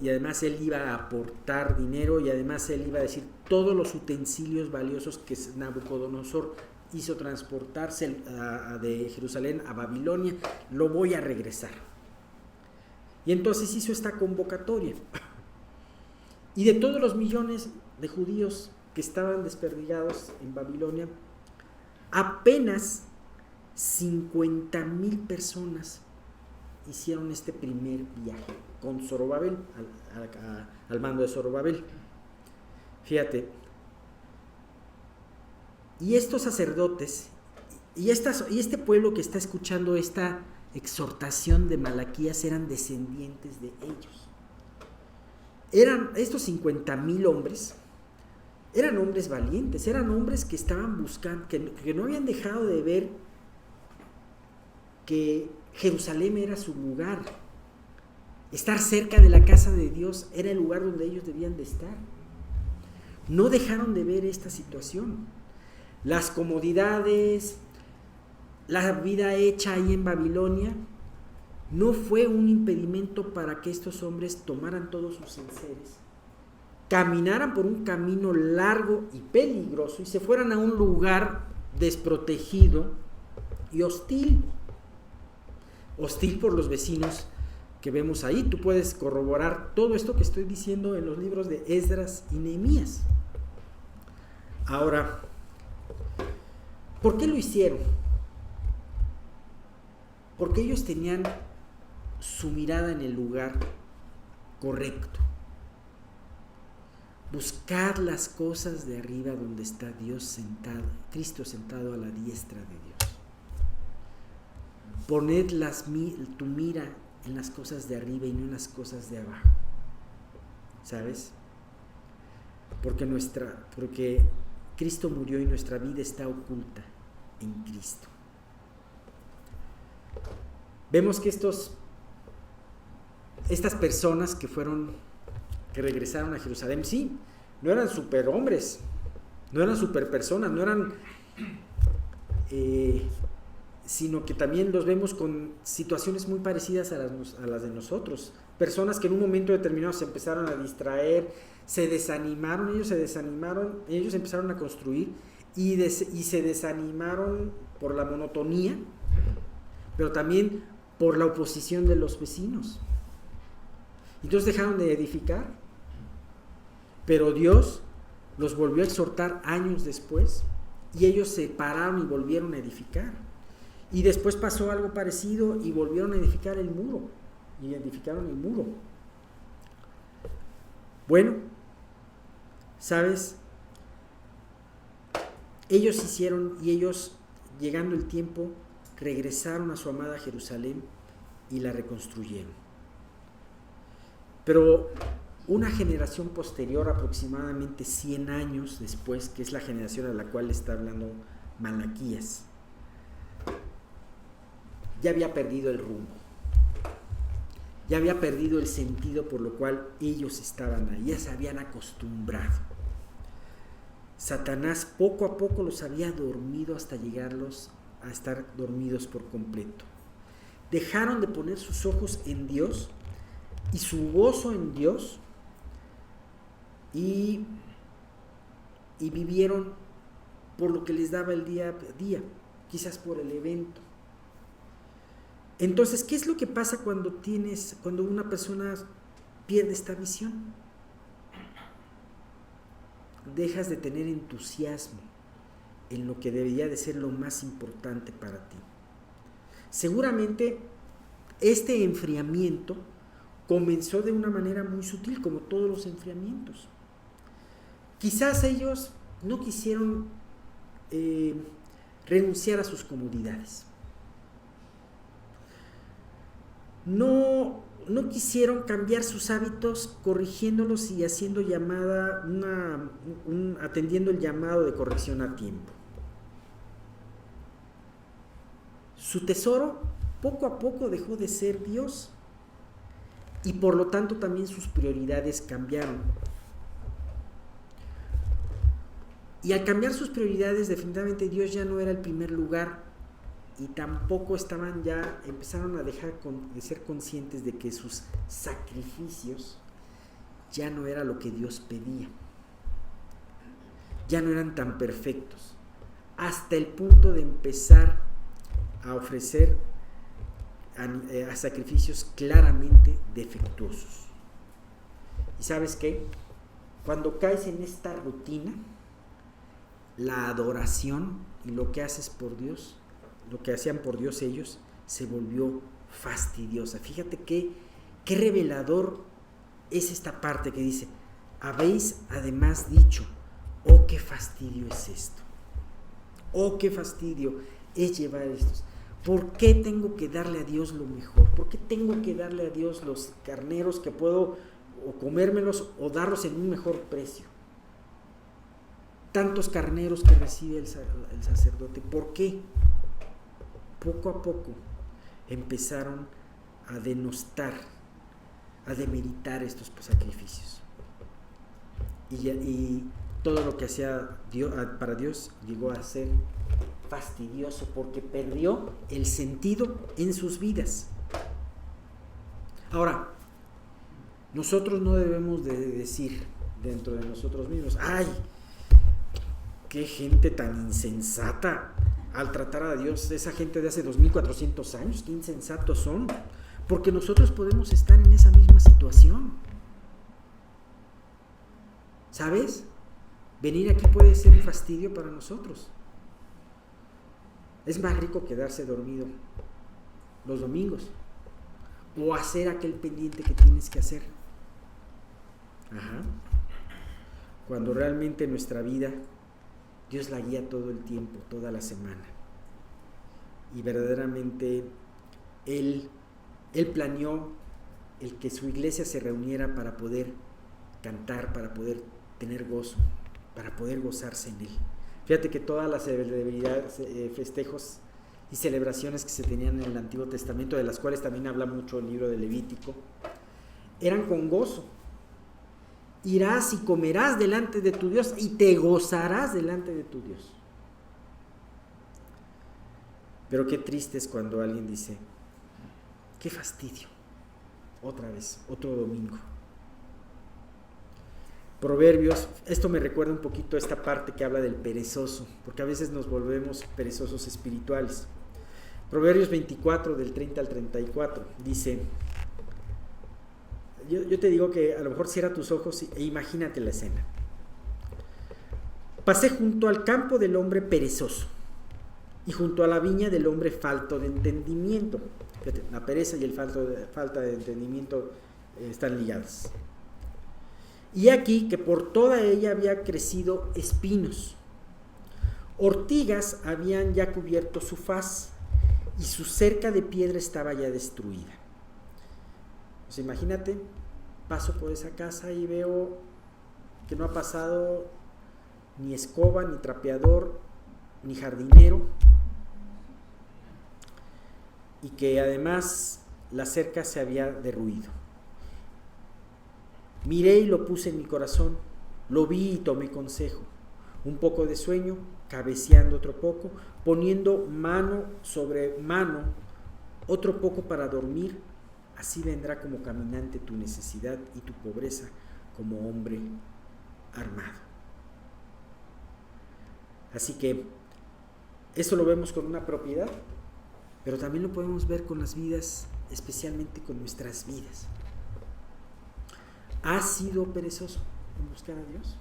además él iba a aportar dinero, y además él iba a decir todos los utensilios valiosos que Nabucodonosor hizo transportarse de Jerusalén a Babilonia, lo voy a regresar. Y entonces hizo esta convocatoria, y de todos los millones de judíos que estaban desperdigados en Babilonia, apenas 50,000 personas hicieron este primer viaje con Zorobabel, al mando de Zorobabel. Fíjate, y estos sacerdotes y este pueblo que está escuchando esta exhortación de Malaquías eran descendientes de ellos. Eran estos 50,000 hombres, eran hombres valientes, eran hombres que estaban buscando, que no habían dejado de ver que Jerusalén era su lugar. Estar cerca de la casa de Dios era el lugar donde ellos debían de estar. No dejaron de ver esta situación. Las comodidades, la vida hecha ahí en Babilonia, no fue un impedimento para que estos hombres tomaran todos sus enseres, caminaran por un camino largo y peligroso y se fueran a un lugar desprotegido y hostil por los vecinos que vemos ahí. Tú puedes corroborar todo esto que estoy diciendo en los libros de Esdras y Nehemías. Ahora, ¿por qué lo hicieron? Porque ellos tenían su mirada en el lugar correcto. Buscad las cosas de arriba donde está Dios sentado, Cristo sentado a la diestra de Dios. Poned tu mira en las cosas de arriba y no en las cosas de abajo. ¿Sabes? Porque Cristo murió y nuestra vida está oculta en Cristo. Vemos que estas personas que regresaron a Jerusalén, sí, no eran superhombres, no eran superpersonas, no eran sino que también los vemos con situaciones muy parecidas a las de nosotros. Personas que en un momento determinado se empezaron a distraer, se desanimaron, ellos empezaron a construir y se desanimaron por la monotonía, pero también por la oposición de los vecinos. Entonces dejaron de edificar, pero Dios los volvió a exhortar años después y ellos se pararon y volvieron a edificar. Y después pasó algo parecido y volvieron a edificar el muro. Y edificaron el muro. Bueno, ¿sabes? Ellos llegando el tiempo, regresaron a su amada Jerusalén y la reconstruyeron. Pero una generación posterior, aproximadamente 100 años después, que es la generación a la cual está hablando Malaquías, ya había perdido el rumbo, ya había perdido el sentido por lo cual ellos estaban ahí, ya se habían acostumbrado. Satanás poco a poco los había dormido hasta llegarlos a estar dormidos por completo. Dejaron de poner sus ojos en Dios y su gozo en Dios y vivieron por lo que les daba el día a día, quizás por el evento. Entonces, ¿qué es lo que pasa cuando una persona pierde esta visión? Dejas de tener entusiasmo en lo que debería de ser lo más importante para ti. Seguramente este enfriamiento comenzó de una manera muy sutil, como todos los enfriamientos. Quizás ellos no quisieron renunciar a sus comodidades. No quisieron cambiar sus hábitos corrigiéndolos y haciendo atendiendo el llamado de corrección a tiempo. Su tesoro poco a poco dejó de ser Dios y por lo tanto también sus prioridades cambiaron. Y al cambiar sus prioridades, definitivamente Dios ya no era el primer lugar y tampoco empezaron a dejar de ser conscientes de que sus sacrificios ya no era lo que Dios pedía. Ya no eran tan perfectos, hasta el punto de empezar a ofrecer a sacrificios claramente defectuosos. ¿Y sabes qué? Cuando caes en esta rutina, la adoración y lo que haces por Dios, lo que hacían por Dios ellos, se volvió fastidiosa. Fíjate qué revelador es esta parte que dice: habéis además dicho, oh, qué fastidio es esto, oh, qué fastidio es llevar estos. ¿Por qué tengo que darle a Dios lo mejor? ¿Por qué tengo que darle a Dios los carneros que puedo o comérmelos o darlos en un mejor precio? Tantos carneros que recibe el sacerdote. ¿Por qué? Poco a poco empezaron a denostar, a demeritar estos sacrificios. Y todo lo que hacía Dios, para Dios, llegó a ser fastidioso porque perdió el sentido en sus vidas. Ahora, nosotros no debemos de decir dentro de nosotros mismos: ¡ay, qué gente tan insensata al tratar a Dios! Esa gente de hace 2400 años, qué insensatos son, porque nosotros podemos estar en esa misma situación. ¿Sabes? Venir aquí puede ser un fastidio para nosotros. Es más rico quedarse dormido los domingos o hacer aquel pendiente que tienes que hacer. Cuando realmente nuestra vida Dios la guía todo el tiempo, toda la semana. Y verdaderamente Él planeó el que su iglesia se reuniera para poder cantar, para poder tener gozo, para poder gozarse en Él. Fíjate que todas las festejos y celebraciones que se tenían en el Antiguo Testamento, de las cuales también habla mucho el libro de Levítico, eran con gozo. Irás y comerás delante de tu Dios y te gozarás delante de tu Dios. Pero qué triste es cuando alguien dice: qué fastidio, otra vez, otro domingo. Proverbios, esto me recuerda un poquito a esta parte que habla del perezoso, porque a veces nos volvemos perezosos espirituales. Proverbios 24, del 30 al 34, dice: yo te digo que a lo mejor cierra tus ojos e imagínate la escena. Pasé junto al campo del hombre perezoso y junto a la viña del hombre falto de entendimiento. Fíjate, la pereza y el falta de entendimiento están ligadas. Y aquí que por toda ella había crecido espinos. Ortigas habían ya cubierto su faz y su cerca de piedra estaba ya destruida. Pues imagínate, paso por esa casa y veo que no ha pasado ni escoba, ni trapeador, ni jardinero, y que además la cerca se había derruido. Miré y lo puse en mi corazón, lo vi y tomé consejo. Un poco de sueño, cabeceando otro poco, poniendo mano sobre mano, otro poco para dormir. Así vendrá como caminante tu necesidad y tu pobreza como hombre armado. Así que eso lo vemos con una propiedad, pero también lo podemos ver con las vidas, especialmente con nuestras vidas. ¿Has sido perezoso en buscar a Dios?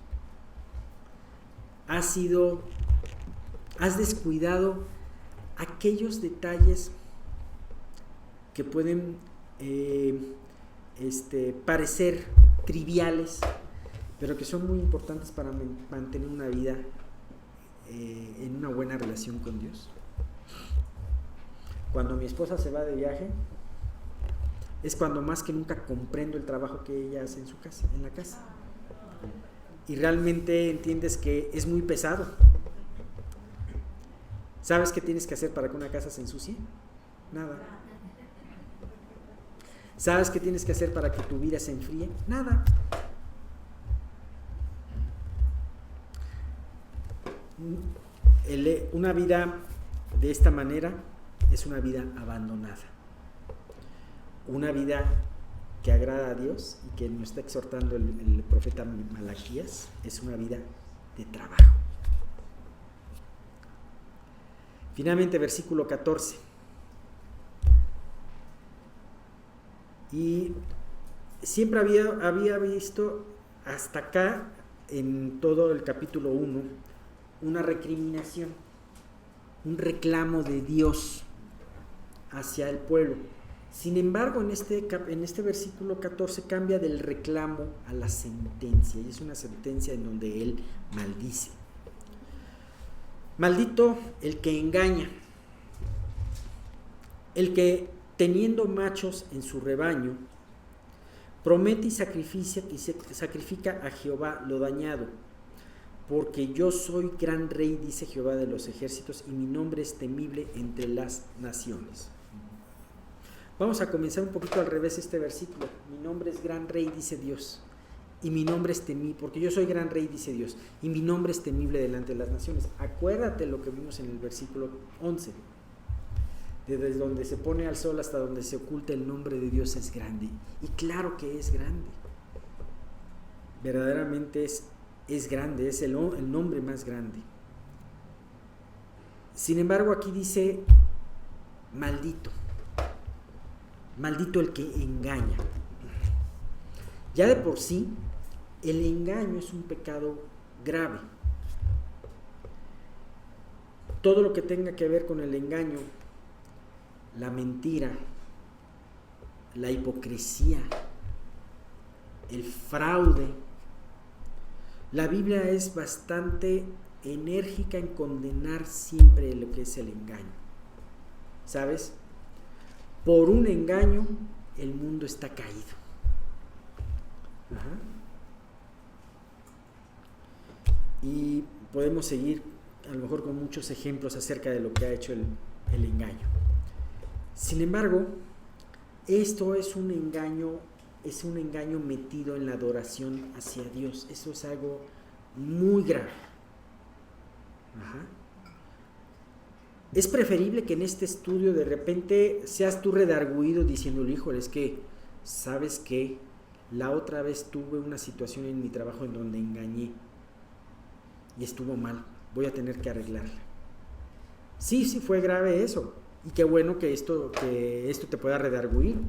¿Has descuidado aquellos detalles que pueden parecer triviales, pero que son muy importantes para mantener una vida en una buena relación con Dios. Cuando mi esposa se va de viaje, es cuando más que nunca comprendo el trabajo que ella hace en la casa. Y realmente entiendes que es muy pesado. ¿Sabes qué tienes que hacer para que una casa se ensucie? Nada. ¿Sabes qué tienes que hacer para que tu vida se enfríe? Nada. Una vida de esta manera es una vida abandonada. Una vida que agrada a Dios y que nos está exhortando el profeta Malaquías es una vida de trabajo. Finalmente, versículo 14. Y siempre había visto hasta acá, en todo el capítulo 1, una recriminación, un reclamo de Dios hacia el pueblo. Sin embargo, en este versículo 14 cambia del reclamo a la sentencia, y es una sentencia en donde él maldice. Maldito el que engaña, el que teniendo machos en su rebaño, promete y sacrifica a Jehová lo dañado, porque yo soy gran rey, dice Jehová de los ejércitos, y mi nombre es temible entre las naciones. Vamos a comenzar un poquito al revés este versículo. Mi nombre es gran rey, dice Dios, y mi nombre es temible, porque yo soy gran rey, dice Dios, y mi nombre es temible delante de las naciones. Acuérdate lo que vimos en el versículo 11. Desde donde se pone al sol hasta donde se oculta, el nombre de Dios es grande. Y claro que es grande. Verdaderamente es grande, es el nombre más grande. Sin embargo, aquí dice maldito. Maldito el que engaña. Ya de por sí, el engaño es un pecado grave. Todo lo que tenga que ver con el engaño, la mentira, la hipocresía, el fraude. La Biblia es bastante enérgica en condenar siempre lo que es el engaño. ¿Sabes? Por un engaño el mundo está caído. Ajá. Y podemos seguir a lo mejor con muchos ejemplos acerca de lo que ha hecho el engaño. Sin embargo, esto es un engaño metido en la adoración hacia Dios. Eso es algo muy grave. Ajá. Es preferible que en este estudio de repente seas tú redarguido diciéndole, híjole, es que, ¿sabes qué? La otra vez tuve una situación en mi trabajo en donde engañé y estuvo mal, voy a tener que arreglarla. Sí fue grave eso, y qué bueno que esto te pueda redarguir.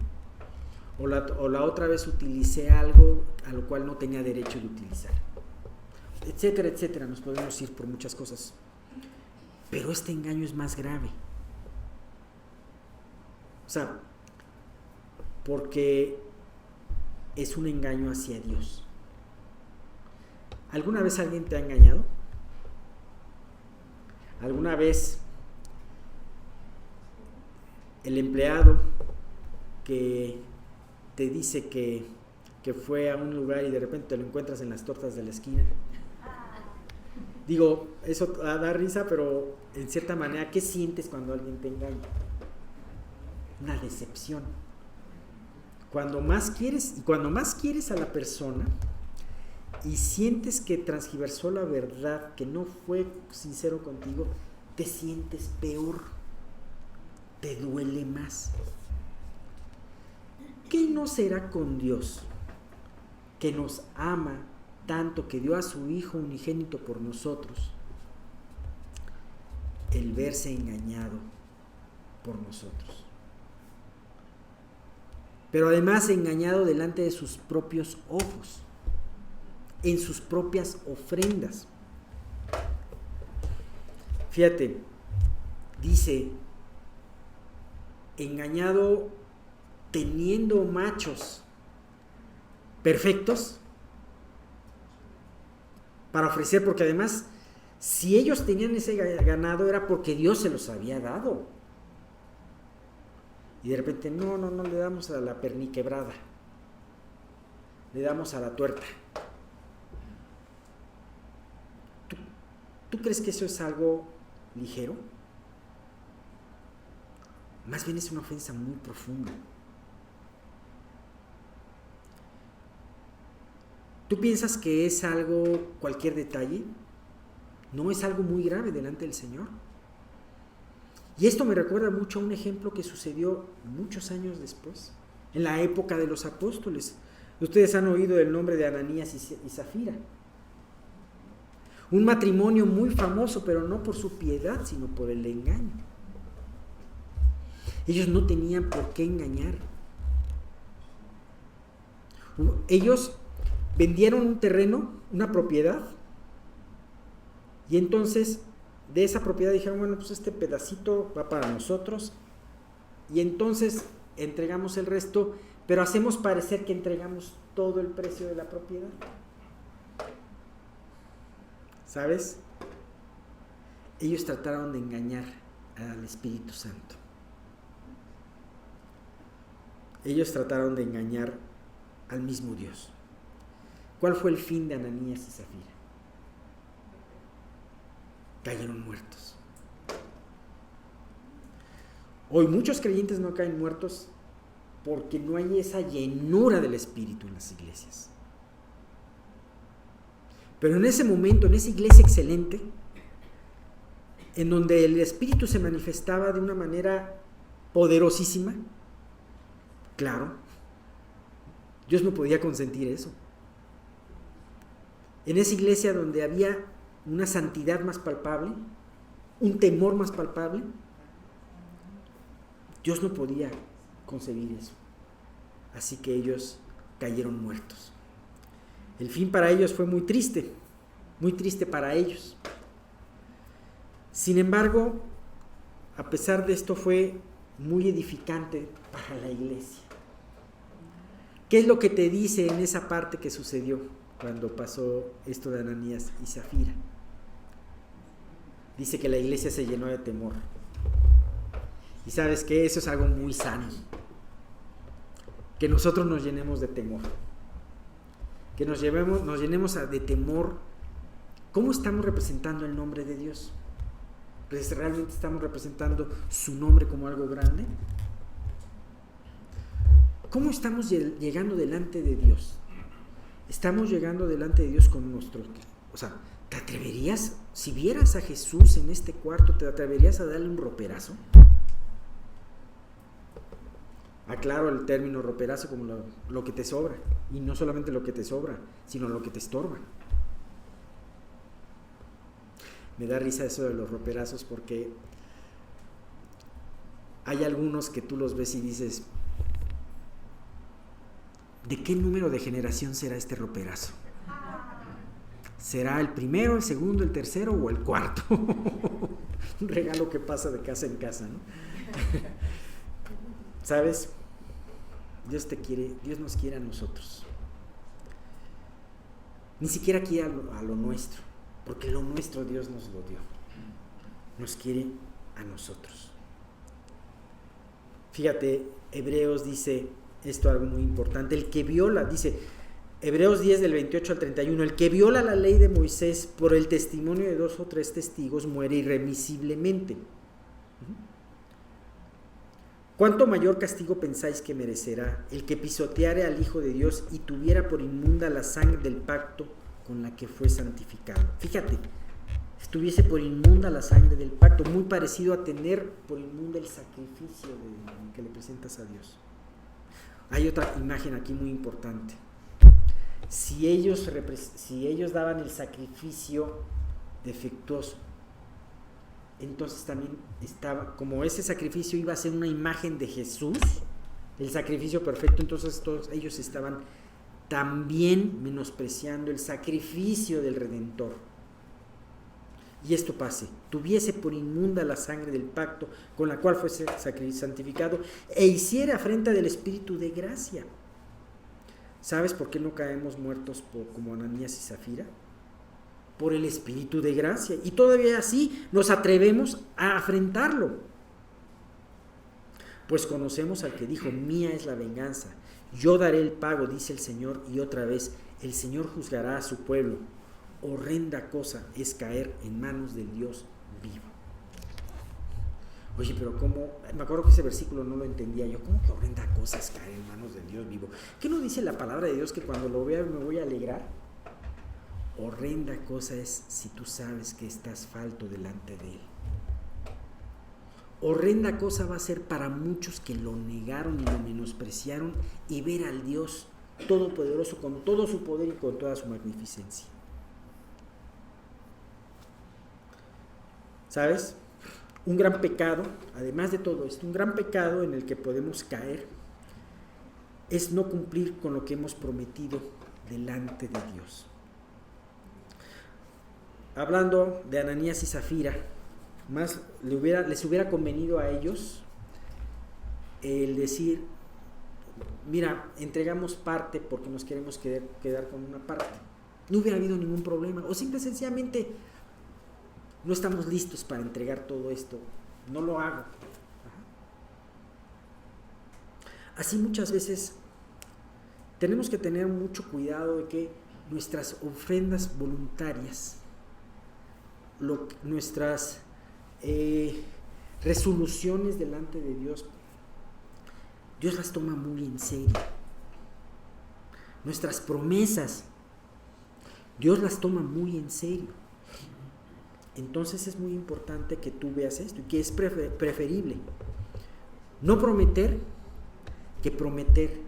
O la otra vez utilicé algo a lo cual no tenía derecho de utilizar, etcétera, etcétera. Nos podemos ir por muchas cosas, pero este engaño es más grave. O sea, porque es un engaño hacia Dios. ¿Alguna vez alguien te ha engañado? ¿Alguna vez el empleado que te dice que fue a un lugar y de repente te lo encuentras en las tortas de la esquina? Digo, eso da risa, pero en cierta manera, ¿qué sientes cuando alguien te engaña? Una decepción. Cuando más quieres a la persona y sientes que transgiversó la verdad, que no fue sincero contigo, te sientes peor, te duele más. ¿Qué no será con Dios, que nos ama tanto, que dio a su Hijo unigénito por nosotros, el verse engañado por nosotros? Pero además engañado delante de sus propios ojos, en sus propias ofrendas. Fíjate, dice, engañado teniendo machos perfectos para ofrecer, porque además, si ellos tenían ese ganado era porque Dios se los había dado. Y de repente, no le damos a la perniquebrada, le damos a la tuerta. ¿Tú crees que eso es algo ligero? Más bien es una ofensa muy profunda. ¿Tú piensas que es algo, cualquier detalle? No, es algo muy grave delante del Señor. Y esto me recuerda mucho a un ejemplo que sucedió muchos años después, en la época de los apóstoles. Ustedes han oído el nombre de Ananías y Zafira. Un matrimonio muy famoso, pero no por su piedad, sino por el engaño. Ellos no tenían por qué engañar. Ellos vendieron un terreno, una propiedad, y entonces de esa propiedad dijeron, bueno, pues este pedacito va para nosotros, y entonces entregamos el resto, pero hacemos parecer que entregamos todo el precio de la propiedad. ¿Sabes? Ellos trataron de engañar al Espíritu Santo. Ellos trataron de engañar al mismo Dios. ¿Cuál fue el fin de Ananías y Zafira? Cayeron muertos. Hoy muchos creyentes no caen muertos porque no hay esa llenura del Espíritu en las iglesias. Pero en ese momento, en esa iglesia excelente, en donde el Espíritu se manifestaba de una manera poderosísima, claro, Dios no podía consentir eso. En esa iglesia donde había una santidad más palpable, un temor más palpable, Dios no podía concebir eso. Así que ellos cayeron muertos. El fin para ellos fue muy triste para ellos. Sin embargo, a pesar de esto fue muy edificante para la iglesia. ¿Qué es lo que te dice en esa parte que sucedió cuando pasó esto de Ananías y Zafira? Dice que la iglesia se llenó de temor. Y sabes que eso es algo muy sano. Que nosotros nos llenemos de temor. Que nos llenemos de temor. ¿Cómo estamos representando el nombre de Dios? Pues ¿realmente estamos representando su nombre como algo grande? ¿Cómo estamos llegando delante de Dios? Estamos llegando delante de Dios con nuestro... O sea, ¿te atreverías, si vieras a Jesús en este cuarto, te atreverías a darle un roperazo? Aclaro el término roperazo como lo que te sobra. Y no solamente lo que te sobra, sino lo que te estorba. Me da risa eso de los roperazos porque hay algunos que tú los ves y dices, ¿de qué número de generación será este roperazo? ¿Será el primero, el segundo, el tercero o el cuarto? Un regalo que pasa de casa en casa, ¿no? ¿Sabes? Dios te quiere, Dios nos quiere a nosotros. Ni siquiera quiere a lo nuestro, porque lo nuestro Dios nos lo dio. Nos quiere a nosotros. Fíjate, Hebreos dice esto algo muy importante. El que viola, dice Hebreos 10 del 28 al 31, el que viola la ley de Moisés por el testimonio de 2 o 3 testigos muere irremisiblemente. ¿Cuánto mayor castigo pensáis que merecerá el que pisoteare al Hijo de Dios y tuviera por inmunda la sangre del pacto con la que fue santificado? Fíjate, estuviese por inmunda la sangre del pacto, muy parecido a tener por inmunda el sacrificio que le presentas a Dios. Hay otra imagen aquí muy importante. Si ellos daban el sacrificio defectuoso, entonces también estaba, como ese sacrificio iba a ser una imagen de Jesús, el sacrificio perfecto, entonces todos ellos estaban también menospreciando el sacrificio del Redentor. Y esto pase, tuviese por inmunda la sangre del pacto con la cual fue santificado, e hiciera afrenta del Espíritu de gracia, ¿Sabes por qué no caemos muertos como Ananías y Zafira? Por el Espíritu de gracia. Y todavía así nos atrevemos a afrentarlo. Pues conocemos al que dijo: mía es la venganza, yo daré el pago, dice el Señor. Y otra vez, el Señor juzgará a su pueblo. Horrenda cosa es caer en manos del Dios vivo. Oye, pero ¿cómo? Me acuerdo que ese versículo no lo entendía yo. ¿Cómo que horrenda cosa es caer en manos del Dios vivo? ¿Qué no dice la palabra de Dios que cuando lo vea me voy a alegrar? Horrenda cosa es si tú sabes que estás falto delante de Él. Horrenda cosa va a ser para muchos que lo negaron y lo menospreciaron, y ver al Dios Todopoderoso con todo su poder y con toda su magnificencia. ¿Sabes? Un gran pecado, además de todo esto, un gran pecado en el que podemos caer es no cumplir con lo que hemos prometido delante de Dios. Hablando de Ananías y Zafira, más les hubiera convenido a ellos el decir: mira, entregamos parte porque nos queremos quedar con una parte. No hubiera habido ningún problema. O simple y sencillamente: no estamos listos para entregar todo esto, no lo hago. Así muchas veces tenemos que tener mucho cuidado de que nuestras ofrendas voluntarias, nuestras resoluciones delante de Dios, Dios las toma muy en serio. Nuestras promesas, Dios las toma muy en serio. Entonces es muy importante que tú veas esto, y que es preferible no prometer que prometer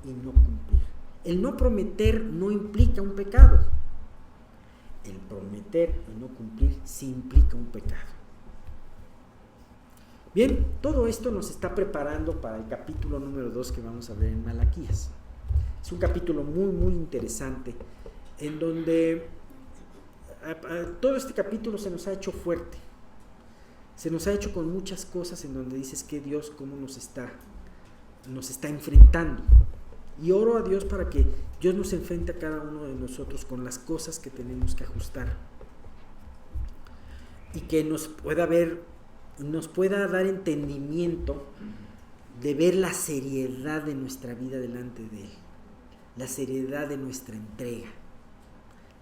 y no cumplir. El no prometer no implica un pecado. El prometer y no cumplir sí implica un pecado. Bien, todo esto nos está preparando para el capítulo número 2 que vamos a ver en Malaquías. Es un capítulo muy, muy interesante, en donde todo este capítulo se nos ha hecho fuerte. Se nos ha hecho con muchas cosas en donde dices que Dios cómo nos está enfrentando. Y oro a Dios para que Dios nos enfrente a cada uno de nosotros con las cosas que tenemos que ajustar. Y que nos pueda dar entendimiento de ver la seriedad de nuestra vida delante de Él. La seriedad de nuestra entrega.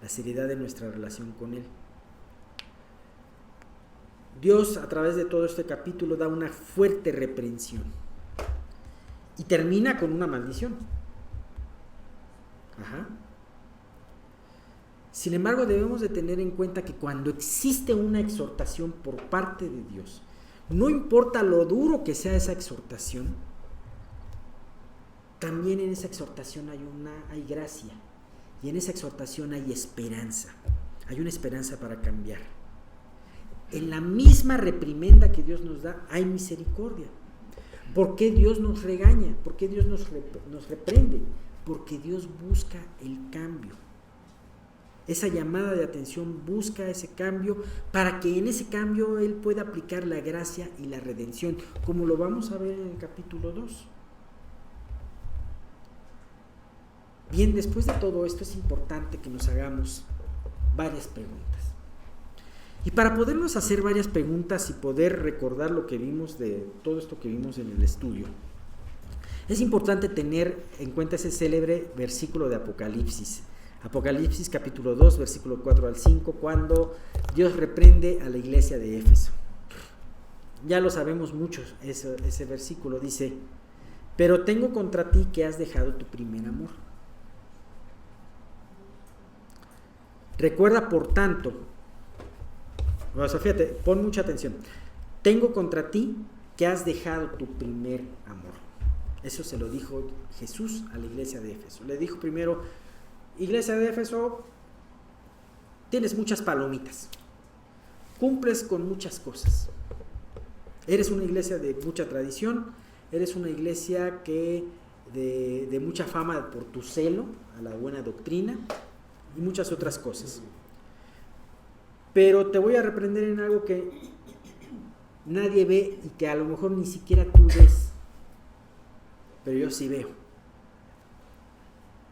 La seriedad de nuestra relación con Él. Dios, a través de todo este capítulo, da una fuerte reprensión y termina con una maldición. Sin embargo, debemos de tener en cuenta que cuando existe una exhortación por parte de Dios, no importa lo duro que sea esa exhortación, también en esa exhortación hay gracia, y en esa exhortación hay esperanza. Hay una esperanza para cambiar. En la misma reprimenda que Dios nos da, hay misericordia. ¿Por qué Dios nos regaña? ¿Por qué Dios nos reprende? Porque Dios busca el cambio. Esa llamada de atención busca ese cambio para que en ese cambio Él pueda aplicar la gracia y la redención, como lo vamos a ver en el capítulo 2. Bien, después de todo esto es importante que nos hagamos varias preguntas. Y para podernos hacer varias preguntas y poder recordar lo que vimos de todo esto que vimos en el estudio, es importante tener en cuenta ese célebre versículo de Apocalipsis. Apocalipsis capítulo 2, versículo 4 al 5, cuando Dios reprende a la iglesia de Éfeso. Ya lo sabemos muchos, ese versículo dice: pero tengo contra ti que has dejado tu primer amor. Recuerda, por tanto, fíjate, pon mucha atención. Tengo contra ti que has dejado tu primer amor. Eso se lo dijo Jesús a la iglesia de Éfeso. Le dijo primero: iglesia de Éfeso, tienes muchas palomitas, cumples con muchas cosas, eres una iglesia de mucha tradición, eres una iglesia que de mucha fama por tu celo a la buena doctrina y muchas otras cosas. Pero te voy a reprender en algo que nadie ve y que a lo mejor ni siquiera tú ves, pero yo sí veo.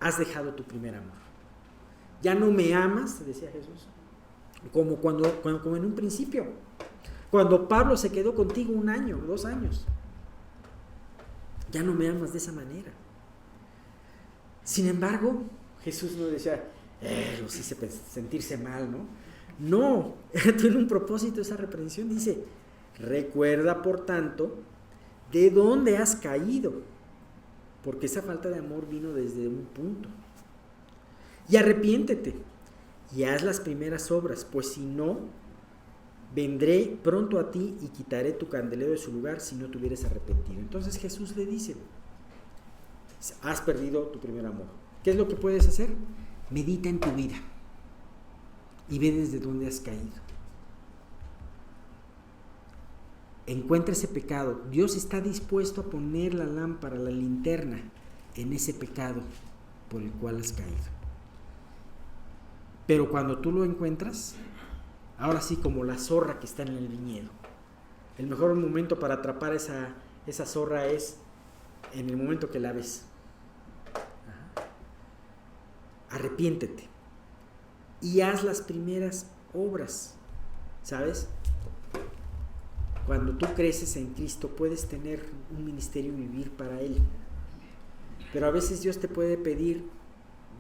has dejado tu primer amor. Ya no me amas, decía Jesús, como en un principio. Cuando Pablo se quedó contigo 1 año, 2 años. Ya no me amas de esa manera. Sin embargo, Jesús no decía, los hice sentirse mal, ¿no? No, tiene un propósito esa reprensión. Dice, recuerda por tanto de dónde has caído, porque esa falta de amor vino desde un punto. Y arrepiéntete y haz las primeras obras, pues si no, vendré pronto a ti y quitaré tu candelero de su lugar si no te hubieras arrepentido. Entonces Jesús le dice, has perdido tu primer amor. ¿Qué es lo que puedes hacer? Medita en tu vida y ve desde dónde has caído. Encuentra ese pecado. Dios está dispuesto a poner la lámpara, la linterna en ese pecado por el cual has caído. Pero cuando tú lo encuentras, ahora sí, como la zorra que está en el viñedo, el mejor momento para atrapar esa zorra es en el momento que la ves. Arrepiéntete y haz las primeras obras, ¿sabes? Cuando tú creces en Cristo puedes tener un ministerio y vivir para Él, pero a veces Dios te puede pedir,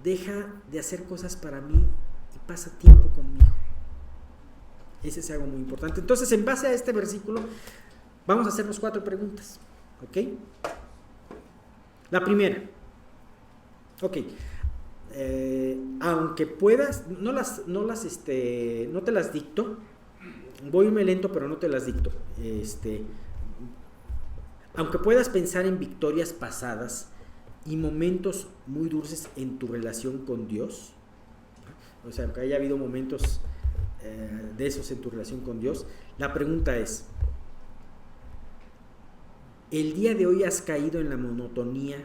deja de hacer cosas para mí y pasa tiempo conmigo. Ese es algo muy importante. Entonces, en base a este versículo, vamos a hacernos 4 preguntas, ¿ok? La primera, ok, aunque puedas, no te las dicto, voy muy lento, pero no te las dicto. Aunque puedas pensar en victorias pasadas y momentos muy dulces en tu relación con Dios, o sea, aunque haya habido momentos de esos en tu relación con Dios, la pregunta es, ¿el día de hoy has caído en la monotonía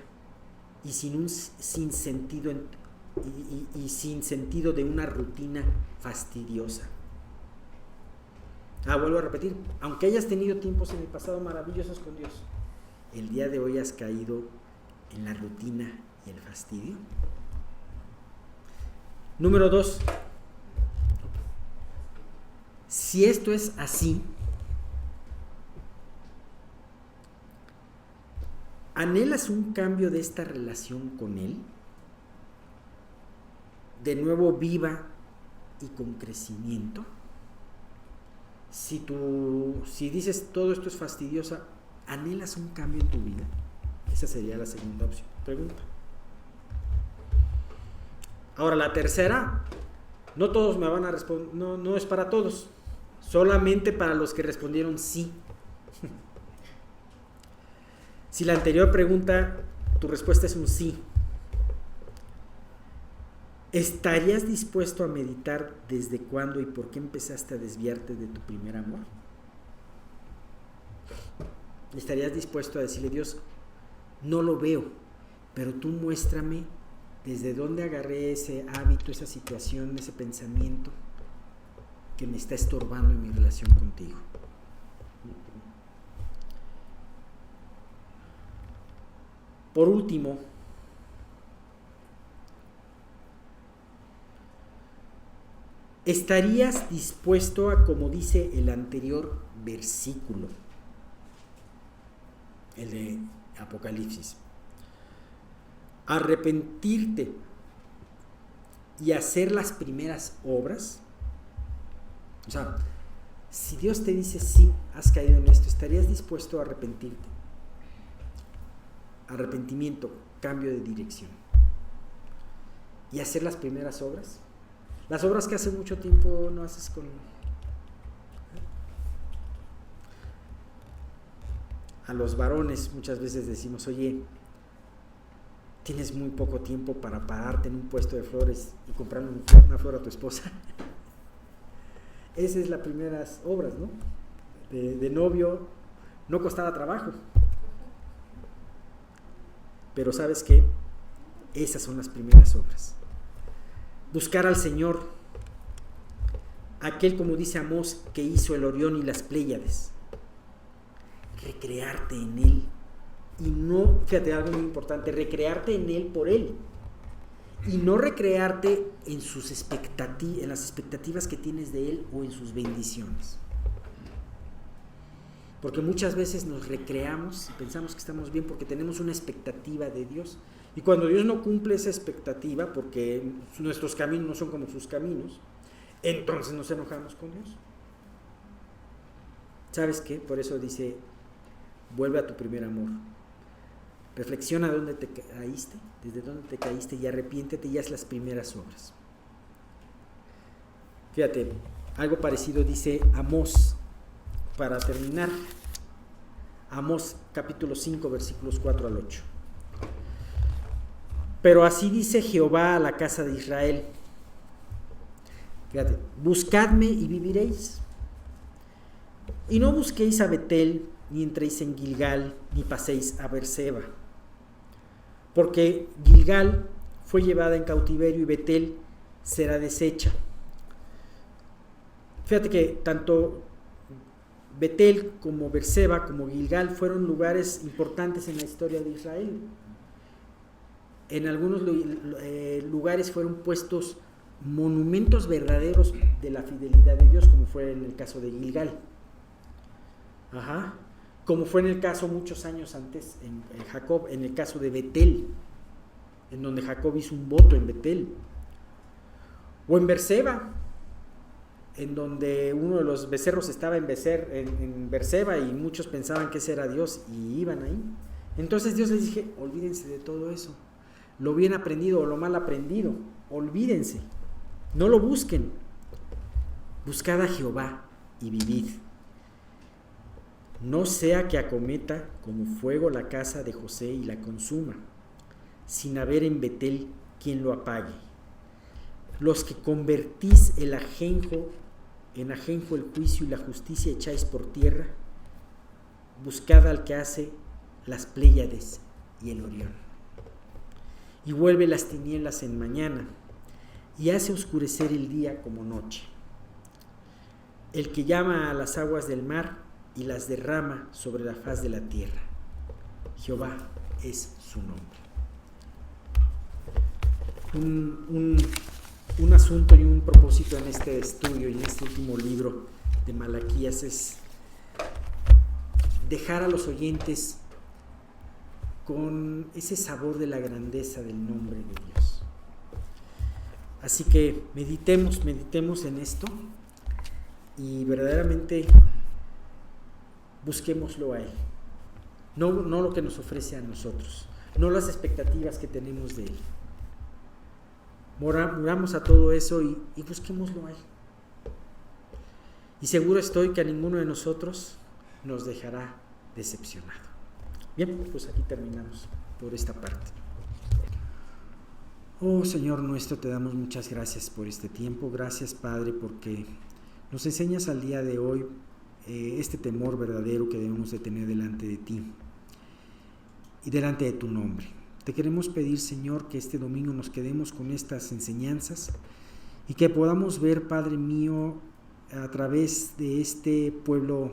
y sin sentido sin sentido de una rutina fastidiosa? Vuelvo a repetir, aunque hayas tenido tiempos en el pasado maravillosos con Dios, ¿el día de hoy has caído en la rutina y el fastidio? Número 2, si esto es así, ¿anhelas un cambio de esta relación con Él? De nuevo viva y con crecimiento. Si dices todo esto es fastidiosa, ¿anhelas un cambio en tu vida? Esa sería la segunda opción. Pregunta. Ahora, la tercera, no todos me van a responder, no es para todos, solamente para los que respondieron sí. Si la anterior pregunta, tu respuesta es un sí, ¿estarías dispuesto a meditar desde cuándo y por qué empezaste a desviarte de tu primer amor? ¿Estarías dispuesto a decirle, Dios, no lo veo, pero tú muéstrame desde dónde agarré ese hábito, esa situación, ese pensamiento que me está estorbando en mi relación contigo? Por último, ¿estarías dispuesto a, como dice el anterior versículo, el de Apocalipsis, arrepentirte y hacer las primeras obras? O sea, si Dios te dice sí, has caído en esto, ¿estarías dispuesto a arrepentirte? Arrepentimiento, cambio de dirección y hacer las primeras obras. Las obras que hace mucho tiempo no haces con... A los varones muchas veces decimos, oye, tienes muy poco tiempo para pararte en un puesto de flores y comprarle una flor a tu esposa. Esa es las primeras obras, ¿no? De novio no costaba trabajo. Pero ¿sabes qué? Esas son las primeras obras. Buscar al Señor, aquel, como dice Amós, que hizo el Orión y las Pléyades. Recrearte en Él. Y no, fíjate, algo muy importante, recrearte en Él por Él. y no recrearte en en las expectativas que tienes de Él o en sus bendiciones. Porque muchas veces nos recreamos y pensamos que estamos bien porque tenemos una expectativa de Dios. Y cuando Dios no cumple esa expectativa, porque nuestros caminos no son como sus caminos, entonces nos enojamos con Dios. ¿Sabes qué? Por eso dice, vuelve a tu primer amor. Reflexiona dónde te caíste, desde dónde te caíste y arrepiéntete y haz las primeras obras. Fíjate, algo parecido dice Amós, para terminar. Amós capítulo 5 versículos 4 al 8. Pero así dice Jehová a la casa de Israel. Fíjate, buscadme y viviréis. Y no busquéis a Betel, ni entréis en Gilgal, ni paséis a Berseba. Porque Gilgal fue llevada en cautiverio y Betel será deshecha. Fíjate que tanto Betel como Berseba como Gilgal fueron lugares importantes en la historia de Israel. En algunos lugares fueron puestos monumentos verdaderos de la fidelidad de Dios, como fue en el caso de Gilgal. Como fue en el caso muchos años antes en Jacob, en el caso de Betel, en donde Jacob hizo un voto en Betel. O en Berseba, en donde uno de los becerros estaba en Berseba y muchos pensaban que ese era Dios y iban ahí. Entonces Dios les dije, olvídense de todo eso. Lo bien aprendido o lo mal aprendido, olvídense. No lo busquen. Buscad a Jehová y vivid. No sea que acometa como fuego la casa de José y la consuma, sin haber en Betel quien lo apague. Los que convertís en ajenjo el juicio y la justicia echáis por tierra, buscad al que hace las Pléyades y el Orión. Y vuelve las tinieblas en mañana, y hace oscurecer el día como noche. El que llama a las aguas del mar y las derrama sobre la faz de la tierra. Jehová es su nombre. Un asunto y un propósito en este estudio y en este último libro de Malaquías es dejar a los oyentes con ese sabor de la grandeza del nombre de Dios. Así que meditemos en esto y verdaderamente busquémoslo a Él, no lo que nos ofrece a nosotros, no las expectativas que tenemos de Él. Muramos a todo eso y busquémoslo a Él. Y seguro estoy que a ninguno de nosotros nos dejará decepcionado. Bien, pues aquí terminamos por esta parte. Oh Señor nuestro, te damos muchas gracias por este tiempo. Gracias, Padre, porque nos enseñas al día de hoy este temor verdadero que debemos de tener delante de ti y delante de tu nombre. Te queremos pedir, Señor, que este domingo nos quedemos con estas enseñanzas y que podamos ver, Padre mío, a través de este pueblo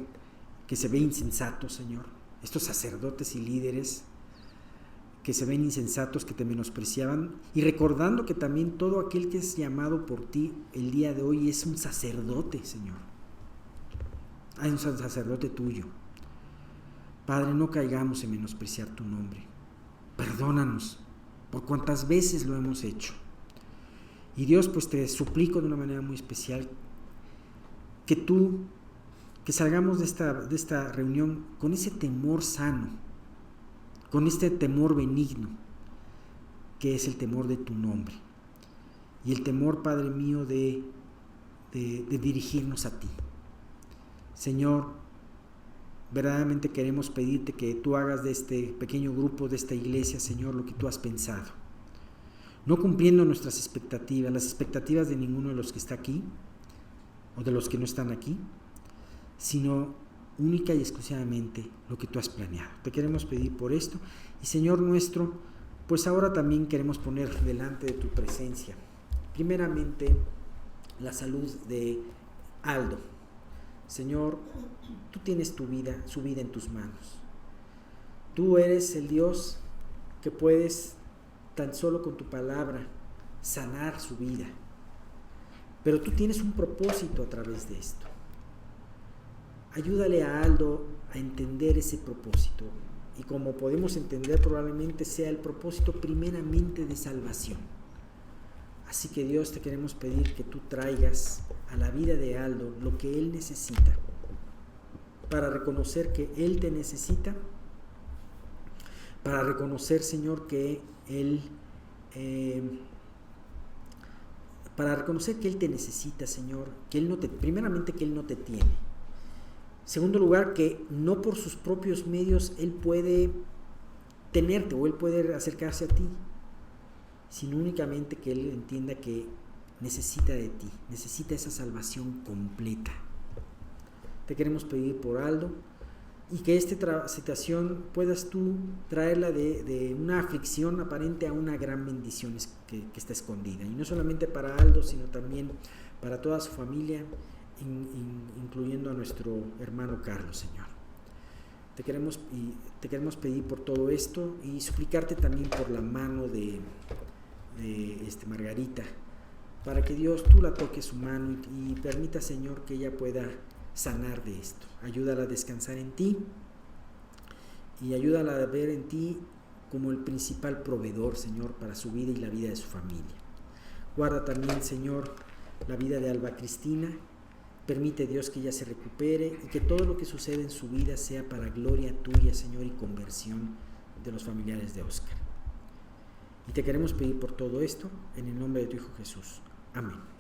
que se ve insensato, Señor, estos sacerdotes y líderes que se ven insensatos, que te menospreciaban, y recordando que también todo aquel que es llamado por ti el día de hoy es un sacerdote, Señor. Hay un sacerdote tuyo. Padre, no caigamos en menospreciar tu nombre. Perdónanos por cuantas veces lo hemos hecho. Y Dios, pues te suplico de una manera muy especial que salgamos de esta reunión con ese temor sano, con este temor benigno, que es el temor de tu nombre. Y el temor, Padre mío, de dirigirnos a ti. Señor, verdaderamente queremos pedirte que tú hagas de este pequeño grupo, de esta iglesia, Señor, lo que tú has pensado. No cumpliendo nuestras expectativas, las expectativas de ninguno de los que está aquí, o de los que no están aquí, sino única y exclusivamente lo que tú has planeado. Te queremos pedir por esto. Y Señor nuestro, pues ahora también queremos poner delante de tu presencia, primeramente, la salud de Aldo. Señor, tú tienes su vida en tus manos. Tú eres el Dios que puedes tan solo con tu palabra sanar su vida. Pero tú tienes un propósito a través de esto. Ayúdale a Aldo a entender ese propósito. Y como podemos entender, probablemente sea el propósito primeramente de salvación. Así que Dios, te queremos pedir que tú traigas a la vida de Aldo lo que él necesita para reconocer que él te necesita, para reconocer, Señor, que él para reconocer que él te necesita, Señor, que él no te, primeramente que él no te tiene. Segundo lugar, que no por sus propios medios él puede tenerte o él puede acercarse a ti, sino únicamente que él entienda que necesita de ti, necesita esa salvación completa. Te queremos pedir por Aldo y que esta situación puedas tú traerla de una aflicción aparente a una gran bendición que está escondida. Y no solamente para Aldo, sino también para toda su familia, incluyendo a nuestro hermano Carlos, Señor. Te queremos pedir por todo esto y suplicarte también por la mano de Margarita, para que Dios tú la toques su mano y permita, Señor, que ella pueda sanar de esto. Ayúdala a descansar en ti y ayúdala a ver en ti como el principal proveedor, Señor, para su vida y la vida de su familia. Guarda también, Señor, la vida de Alba Cristina. Permite, Dios, que ella se recupere y que todo lo que sucede en su vida sea para gloria tuya, Señor, y conversión de los familiares de Óscar. Y te queremos pedir por todo esto en el nombre de tu Hijo Jesús. Amén.